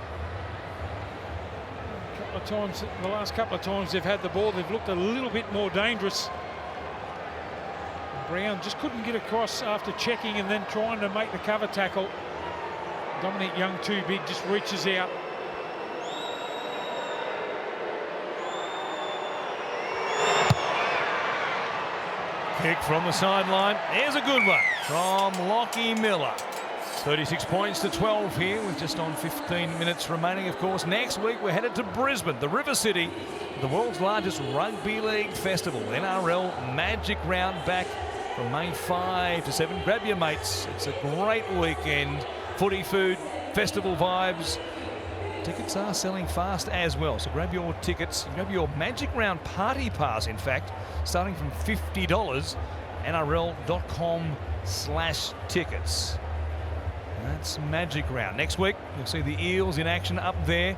B: The last couple of times they've had the ball, they've looked a little bit more dangerous. Brown just couldn't get across after checking and then trying to make the cover tackle. Dominic Young too big, just reaches out.
A: Kick from the sideline. There's a good one from Lockie Miller. 36 points to 12 here with just on 15 minutes remaining. Of course, next week we're headed to Brisbane, the River City, the world's largest rugby league festival. NRL Magic Round back from May 5 to 7. Grab your mates. It's a great weekend. Footy, food, festival vibes. Tickets are selling fast as well, so grab your tickets. Grab your Magic Round party pass, in fact, starting from $50. NRL.com/tickets. That's Magic Round. Next week, you'll see the Eels in action up there.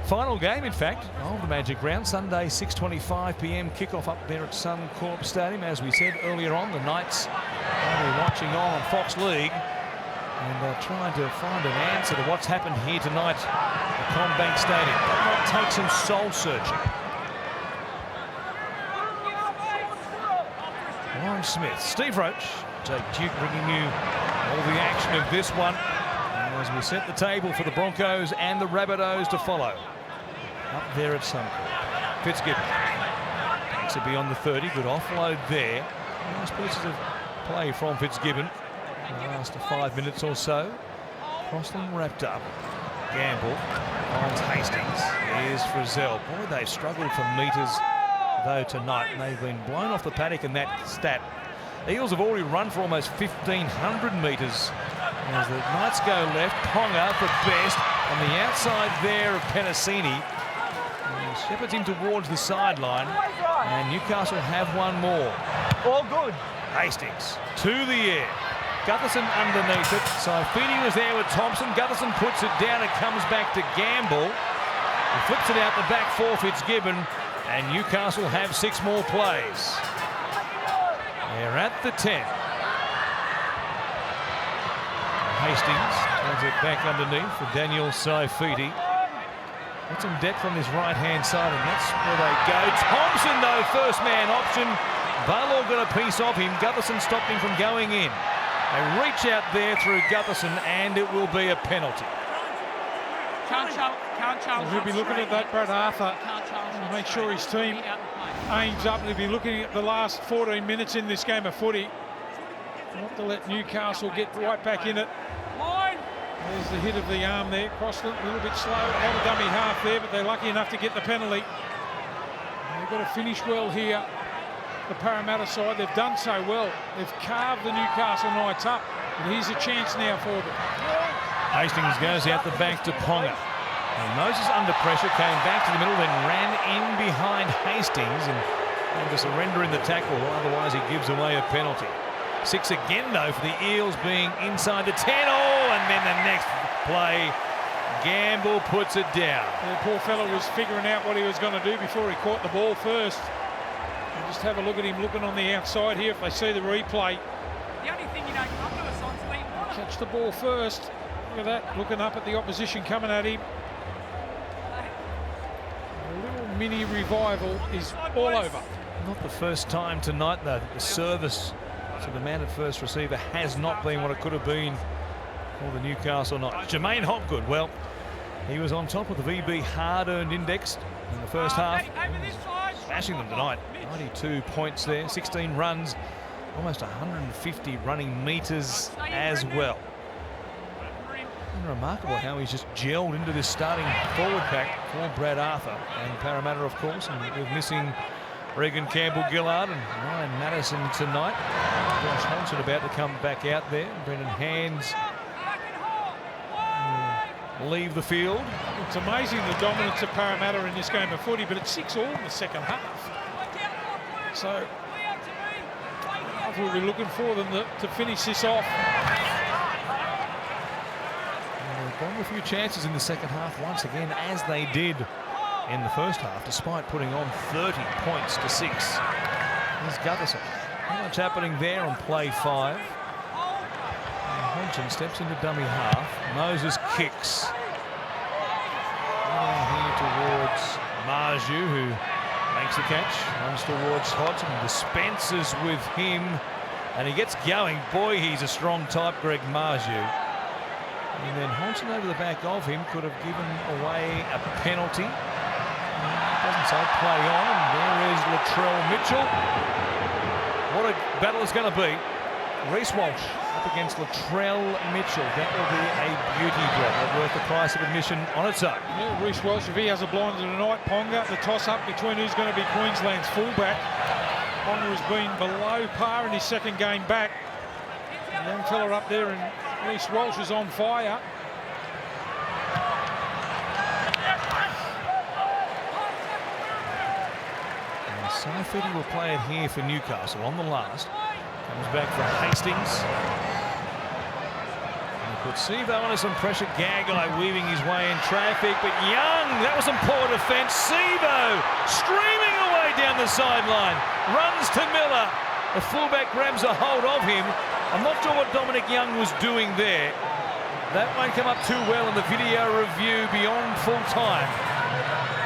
A: Final game, in fact, of the Magic Round. Sunday, 6:25 p.m. kickoff up there at Suncorp Stadium. As we said earlier on, the Knights will be watching on Fox League and trying to find an answer to what's happened here tonight at CommBank Stadium. That might take some soul searching. Warren Smith, Steve Roach, Jake Duke bringing you all the action of this one. as we set the table for the Broncos and the Rabbitohs to follow. Up there at Suncorp. Fitzgibbon takes it beyond the 30. Good offload there. Nice pieces of play from Fitzgibbon. The last 5 minutes or so. Crossland wrapped up. Gamble finds Hastings. Here's Frizzell. Boy, they've struggled for metres though tonight, and they've been blown off the paddock in that stat. Eels have already run for almost 1,500 metres. As the Knights go left, Ponga for best on the outside there of Penasini. Shepherds him towards the sideline, and Newcastle have one more.
F: All good.
A: Hastings to the air. Gutherson underneath it. Saifidi was there with Thompson. Gutherson puts it down. It comes back to Gamble. He flips it out the back for Fitzgibbon, and Newcastle have 6 more plays. They're at the 10. Hastings turns it back underneath for Daniel Saifidi. Got some depth on his right-hand side, and that's where they go. Thompson, though, first man option. Paulo got a piece of him. Gutherson stopped him from going in. They reach out there through Gutherson, and it will be a penalty.
B: He'll be looking at that, Brad Arthur, and make sure his team aims up. He'll be looking at the last 14 minutes in this game of footy. Not to let Newcastle get right back in it. There's the hit of the arm there. Crossland a little bit slow. Out of dummy half there, but they're lucky enough to get the penalty. They've got to finish well here. The Parramatta side, they've done so well. They've carved the Newcastle Knights up. And here's a chance now for them.
A: Hastings goes out the back to Ponga. And Moses under pressure, came back to the middle, then ran in behind Hastings and had to surrender in the tackle. Otherwise, he gives away a penalty. 6 again, though, for the Eels being inside the 10. Oh, and then the next play, Gamble puts it down.
B: The poor fellow was figuring out what he was going to do before he caught the ball first. And just have a look at him looking on the outside here if they see the replay.
E: The only thing you don't come to us on, Lee.
B: Catch the ball first. Look at that, looking up at the opposition coming at him. A little mini revival is all over.
A: Not the first time tonight, though. The service to the man at first receiver has not been what it could have been for the Newcastle Knights. Jermaine Hopgood, well, he was on top of the VB hard-earned index in the first half. Smashing them tonight. 92 points there, 16 runs, almost 150 running metres as well. And remarkable how he's just gelled into this starting forward pack for Brad Arthur and Parramatta, of course, and we're missing Regan Campbell-Gillard and Ryan Madison tonight. Josh Hodgson about to come back out there. Brendan Hands leave the field.
B: It's amazing the dominance of Parramatta in this game of footy, but it's 6-all in the second half. So we'll be looking for them to finish this off.
A: They've gotten a few chances in the second half once again, as they did in the first half, despite putting on 30 points to 6. Here's Gutherson. Not much happening there on play 5. Hodgson steps into dummy half. Moses kicks. Down here towards Marju, who makes the catch. Runs towards Hodgson, dispenses with him, and he gets going. Boy, he's a strong type, Greg Marju. And then Hodgson over the back of him could have given away a penalty. Doesn't say play on. And there is Latrell Mitchell. What a battle it's going to be. Reece Walsh up against Latrell Mitchell. That will be a beauty battle worth the price of admission on its own.
B: Yeah, Reece Walsh, if he has a blinder tonight, Ponga, the toss-up between who's going to be Queensland's fullback. Ponga has been below par in his second game back. The young fella up there, and Reece Walsh is on fire.
A: Saifidi will play it here for Newcastle on the last. Comes back for Hastings. And he puts Sevo under some pressure. Gagai weaving his way in traffic, but Young, that was some poor defence. Sevo streaming away down the sideline. Runs to Miller. The fullback grabs a hold of him. I'm not sure what Dominic Young was doing there. That won't come up too well in the video review beyond full time.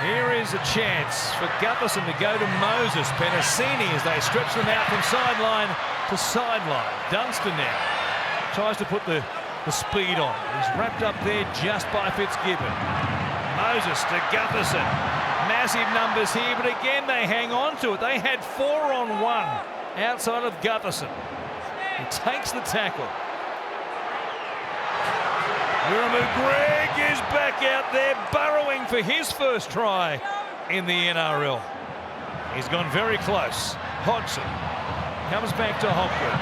A: Here is a chance for Gutherson to go to Moses. Penasini as they stretch them out from sideline to sideline. Dunstan now tries to put the the speed on. He's wrapped up there just by Fitzgibbon. Moses to Gutherson. Massive numbers here, but again they hang on to it. They had 4-on-1 outside of Gutherson. He takes the tackle. Wiramu Greg is back out there burrowing for his first try in the NRL. He's gone very close. Hodgson comes back to Hopgood.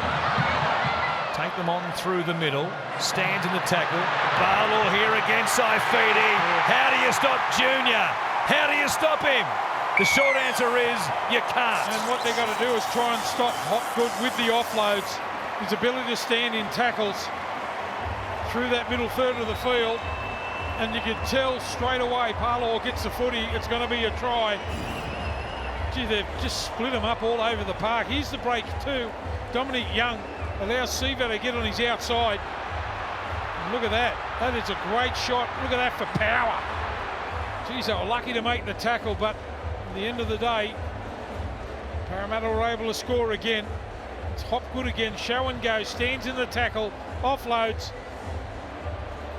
A: Take them on through the middle. Stands in the tackle. Paulo here against Saifidi. How do you stop Junior? How do you stop him? The short answer is you can't.
B: And what they've got to do is try and stop Hopgood with the offloads. His ability to stand in tackles through that middle third of the field, and you can tell straight away Paulo gets the footy, it's going to be a try. Gee, they've just split him up all over the park. Here's the break too. Dominic Young allows Sivo to get on his outside. And look at that. That is a great shot. Look at that for power. Geez, they were lucky to make the tackle, but at the end of the day, Parramatta were able to score again. It's Hopgood again. Show and go. Stands in the tackle. Offloads.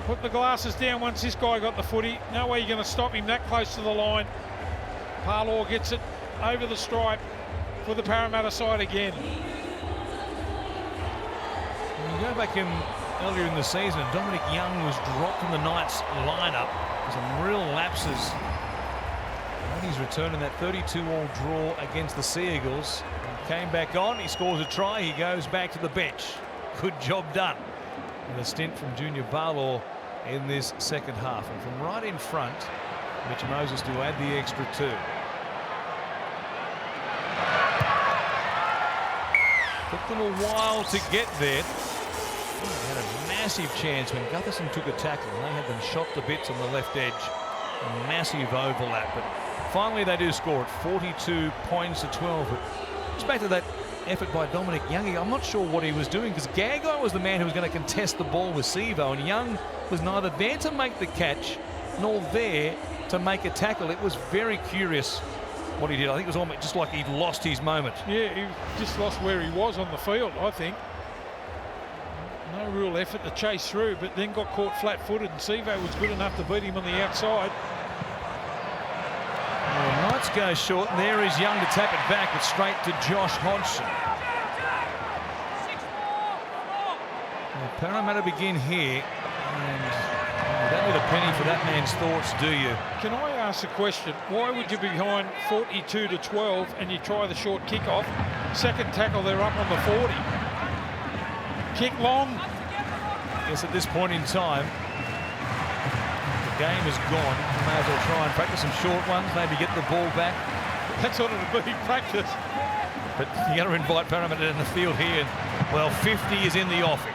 B: Put the glasses down once this guy got the footy. No way you're going to stop him that close to the line. Paulo gets it over the stripe for the Parramatta side again.
A: When you go back in earlier in the season, Dominic Young was dropped from the Knights lineup. Some real lapses. And he's returned in that 32-all draw against the Sea Eagles. He came back on, he scores a try, he goes back to the bench. Good job done. And a stint from Junior Paulo in this second half. And from right in front, Mitch Moses to add the extra 2. Took them a while to get there. They had a massive chance when Gutherson took a tackle and they had them shot to bits on the left edge. A massive overlap, but finally they do score it, 42 points to 12. But just back to that effort by Dominic Young, I'm not sure what he was doing, because Gagai was the man who was going to contest the ball with Sivo, and Young was neither there to make the catch nor there to make a tackle. It was very curious what he did. I think it was almost just like he'd lost his moment.
B: Yeah, he just lost where he was on the field, I think. No real effort to chase through, but then got caught flat-footed, and Sivo was good enough to beat him on the outside.
A: Well, Knights go short, and there is Young to tap it back, but straight to Josh Hodgson. Well, Parramatta begin here, and you don't need a penny for that man's thoughts, do you?
B: Can I ask a question? Why would you be behind 42 to 12 and you try the short kick-off? Second tackle, they're up on the 40. Kick long.
A: Yes, at this point in time, the game is gone. You may as well try and practice some short ones, maybe get the ball back.
B: That's what it'll be, practice.
A: But you got to invite Parramatta in the field here. And, well, 50 is in the offing.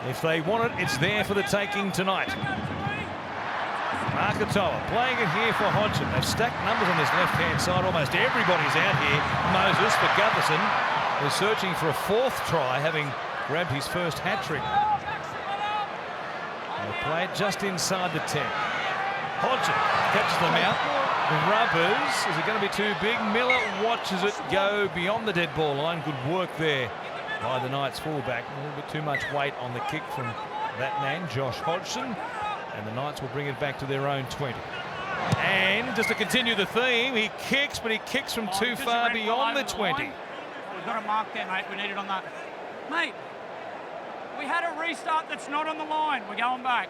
A: If they want it, it's there for the taking tonight. Makatoa playing it here for Hodgson. They've stacked numbers on this left-hand side. Almost everybody's out here. Moses for Gutherson, who's searching for a 4th try, having grabbed his first hat-trick. They play it just inside the 10. Hodgson catches them out. The rubbers. Is it going to be too big? Miller watches it go beyond the dead ball line. Good work there by the Knights fullback. A little bit too much weight on the kick from that man, Josh Hodgson. And the Knights will bring it back to their own 20. And just to continue the theme, he kicks, but he kicks from too far beyond the 20.
E: We've got a mark there, mate. We need it on that. Mate, we had a restart that's not on the line. We're going back.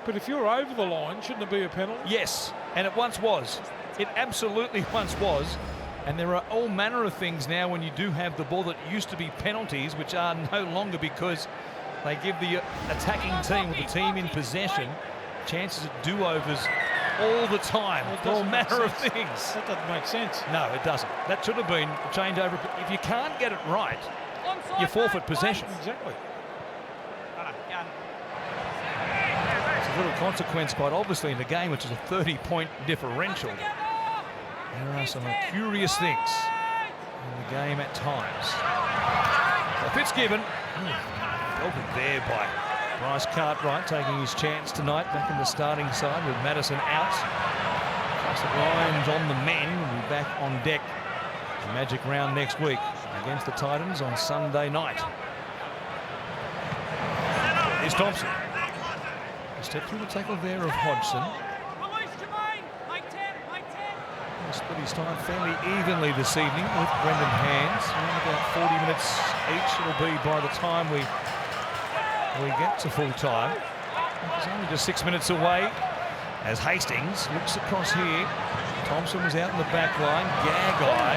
B: But if you're over the line, shouldn't it be a penalty?
A: Yes, and it once was. It absolutely once was. And there are all manner of things now when you do have the ball that used to be penalties, which are no longer, because they give the attacking team, with the team in possession, chances at do-overs all the time. All manner of things.
B: That doesn't make sense.
A: No, it doesn't. That should have been a changeover. If you can't get it right, you forfeit possession.
B: Exactly.
A: It's a little consequence, quite obviously, in the game, which is a 30-point differential. There are some curious things in the game at times. So Fitzgibbon, belted there by Bryce Cartwright, taking his chance tonight back in the starting side with Madison out. Classic Lions on the men will be back on deck. The Magic round next week against the Titans on Sunday night. Here's Thompson. A step through the tackle there of Hodgson. He'll split his time fairly evenly this evening with Brendan Hands. Around about 40 minutes each it'll be by the time we get to full time. It's only just 6 minutes away as Hastings looks across here. Thompson was out in the back line. Gagai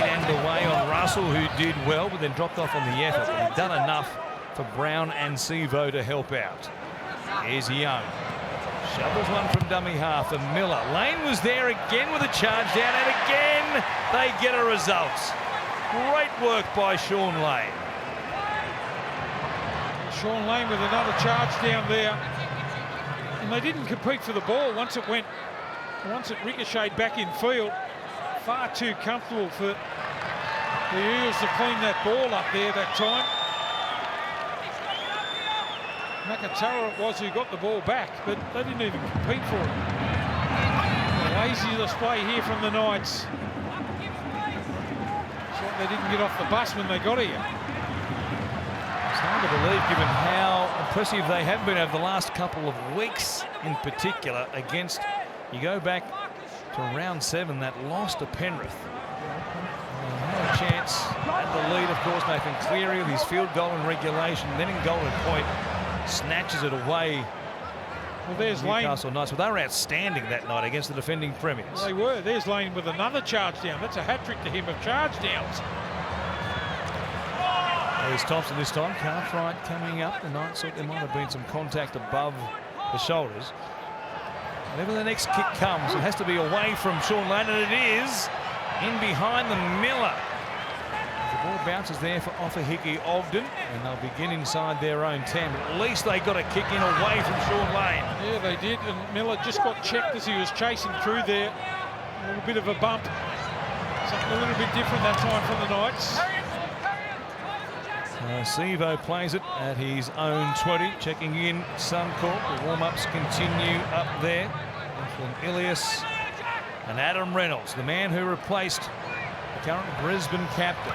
A: in and away on Russell, who did well but then dropped off on the effort. But he'd done enough for Brown and Sevo to help out. Here's Young. Shovels one from dummy half, and Miller. Lane was there again with a charge down, and again they get a result. Great work by Sean Lane.
B: Sean Lane with another charge down there. And they didn't compete for the ball once it ricocheted back in field. Far too comfortable for the Eels to clean that ball up there that time. Makatara it was who got the ball back, but they didn't even compete for it. A lazy display here from the Knights. It's like they didn't get off the bus when they got here.
A: It's hard to believe given how impressive they have been over the last couple of weeks in particular against, you go back to round 7, that loss to Penrith. Had a chance at the lead, of course, Nathan Cleary with his field goal in regulation, then in goal at point. Snatches it away.
B: Well, there's
A: Newcastle
B: Lane.
A: Knights. Well, they were outstanding that night against the defending premiers.
B: Well, they were. There's Lane with another charge down. That's a hat-trick to him of charge downs.
A: There's Thompson this time. Cartwright coming up. The Knights thought there might have been some contact above the shoulders. Whenever the next kick comes, it has to be away from Sean Lane, and it is in behind the Miller. The ball bounces there for Ofahiki Ogden, and they'll begin inside their own 10. But at least they got a kick in away from Sean Lane.
B: Yeah, they did, and Miller just got checked as he was chasing through there. A little bit of a bump. Something a little bit different that time from the Knights.
A: Sevo plays it at his own 20, checking in Suncorp. The warm-ups continue up there. From Ilias and Adam Reynolds, the man who replaced the current Brisbane captain.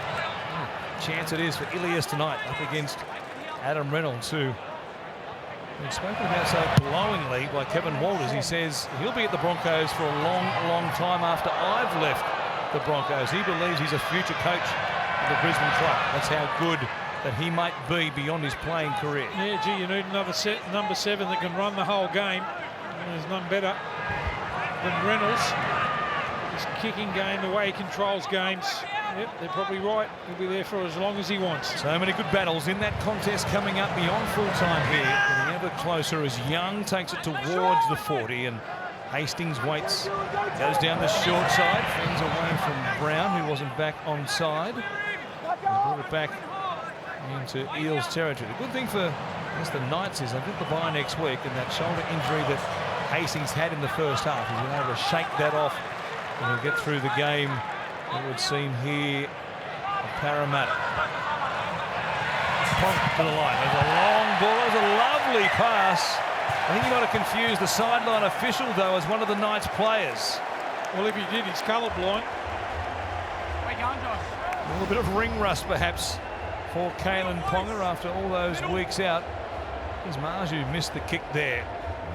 A: Chance it is for Ilias tonight up against Adam Reynolds, who been spoken about so glowingly by Kevin Walters. He says he'll be at the Broncos for a long, long time after I've left the Broncos. He believes he's a future coach of the Brisbane club. That's how good that he might be beyond his playing career.
B: Yeah, gee, you need another number 7 that can run the whole game. There's none better than Reynolds. His kicking game, the way he controls games. Yep, they're probably right. He'll be there for as long as he wants.
A: So many good battles in that contest coming up beyond full time here. Getting ever closer as Young takes it towards the 40, and Hastings waits, goes down the short side, fends away from Brown, who wasn't back on side. He brought it back into Eels territory. The good thing for the Knights is they've got the bye next week, and that shoulder injury that Hastings had in the first half, he's been able to shake that off and he'll get through the game, it would seem, here at Parramatta. Ponk to the line. There's a long ball. It was a lovely pass. I think he might have confused the sideline official, though, as one of the Knights players.
B: Well, if he did, he's colourblind.
A: A little bit of ring rust, perhaps, for Kalen Ponga after all those weeks out. It was Marge who missed the kick there.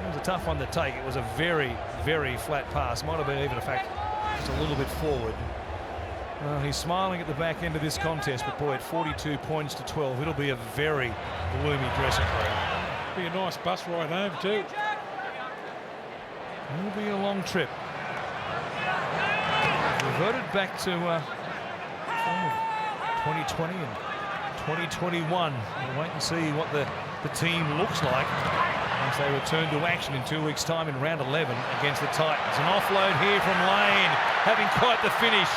A: It was a tough one to take. It was a very, very flat pass. Might have been even, in fact, just a little bit forward. Well, he's smiling at the back end of this contest, but boy, at 42 points to 12, it'll be a very gloomy dressing room.
B: Be a nice bus ride home too.
A: It'll be a long trip. Reverted back to 2020 and 2021. We'll wait and see what the team looks like as they return to action in 2 weeks' time in round 11 against the Titans. An offload here from Lane, having quite the finish.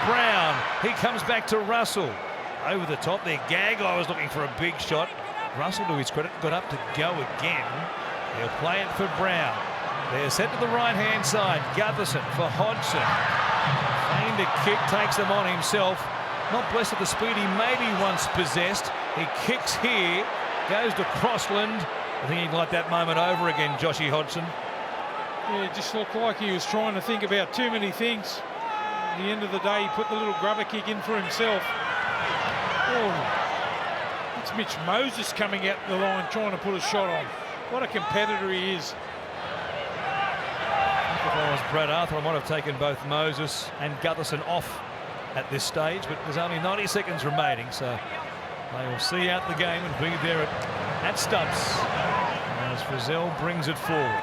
A: Brown, he comes back to Russell. Over the top there, Gagai was looking for a big shot. Russell, to his credit, got up to go again. He'll play it for Brown. They're set to the right-hand side. Gutherson for Hodgson. Feigned a kick, takes them on himself. Not blessed with the speed he maybe once possessed. He kicks here, goes to Crossland. I think he'd like that moment over again, Joshy Hodgson.
B: Yeah, it just looked like he was trying to think about too many things. At the end of the day, he put the little grubber kick in for himself. Oh, It's Mitch Moses coming out the line trying to put a shot on. What a competitor he is.
A: If I was Brad Arthur, I might have taken both Moses and Gutherson off at this stage, but there's only 90 seconds remaining, so they will see out the game and be there at Stubbs as Frizzell brings it forward.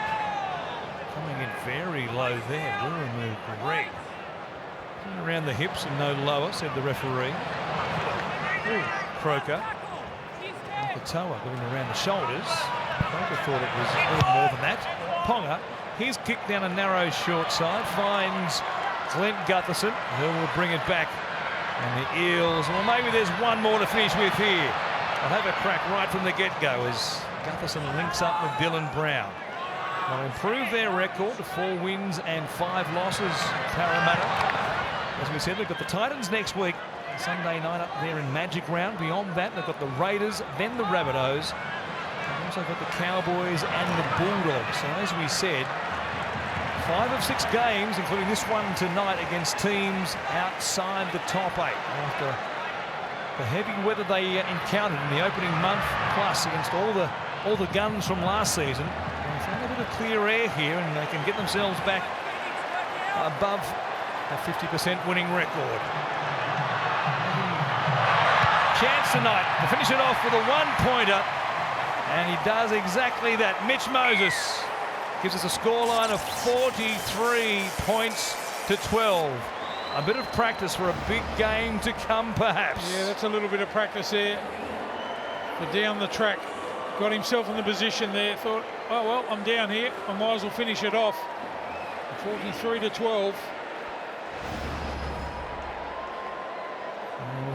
A: Coming in very low there, will remove Greg. Around the hips and no lower, said the referee. Ooh, Croker. Katoa going around the shoulders. Croker thought it was a little more than that. Ponga, his kick down a narrow short side, finds Clint Gutherson, who will bring it back. And the Eels, well, maybe there's one more to finish with here. I'll have a crack right from the get-go as Gutherson links up with Dylan Brown. They'll improve their record to 4 wins and 5 losses, Parramatta. As we said, they've got the Titans next week, Sunday night up there in Magic Round. Beyond that, they've got the Raiders, then the Rabbitohs. They've also got the Cowboys and the Bulldogs. So as we said, 5 of 6 games, including this one tonight, against teams outside the top 8. After the heavy weather they encountered in the opening month, plus against all the guns from last season, they found a bit of clear air here, and they can get themselves back above a 50% winning record. Chance tonight to finish it off with a 1-pointer, and he does exactly that. Mitch Moses gives us a scoreline of 43 points to 12. A bit of practice for a big game to come, perhaps.
B: Yeah, that's a little bit of practice there. But down the track, got himself in the position there. Thought, oh well, I'm down here. I might as well finish it off. 43 to 12.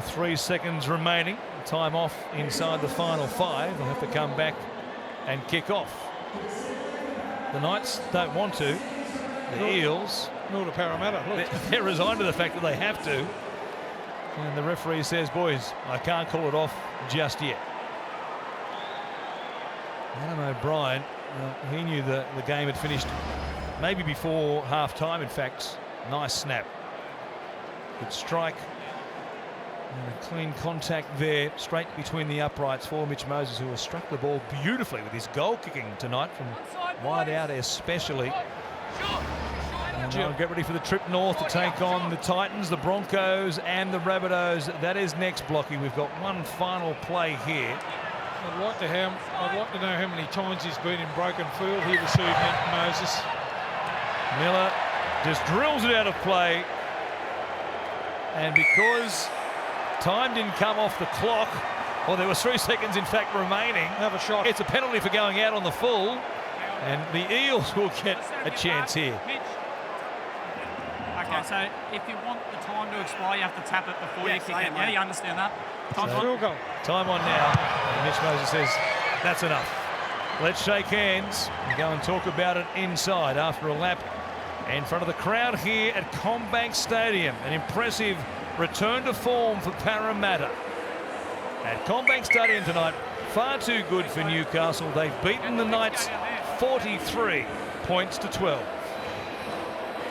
A: 3 seconds remaining. Time off inside the final 5. They'll have to come back and kick off. The Knights don't want to. The Eels,
B: nor the Parramatta.
A: They're resigned to the fact that they have to. And the referee says, boys, I can't call it off just yet. Adam O'Brien, he knew the game had finished maybe before half-time, in fact. Nice snap. Good strike. And a clean contact there, straight between the uprights for Mitch Moses, who has struck the ball beautifully with his goal kicking tonight from wide out especially. And they'll get ready for the trip north to take on the Titans, the Broncos and the Rabbitohs. That is next, Blocky. We've got one final play here.
B: I'd like to know how many times he's been in broken field here this evening, Moses.
A: Miller just drills it out of play. And because time didn't come off the clock, well, there was 3 seconds in fact remaining.
B: Another shot.
A: It's a penalty for going out on the full, and the Eels will get a chance here.
E: Okay, so if you want the time to expire, you have to tap it before you kick it. Yeah, you understand that?
B: Time
A: on now. And Mitch Moses says, that's enough. Let's shake hands and go and talk about it inside after a lap in front of the crowd here at CommBank Stadium. An impressive return to form for Parramatta at CommBank Stadium tonight. Far too good for Newcastle. They've beaten the Knights 43 points to 12.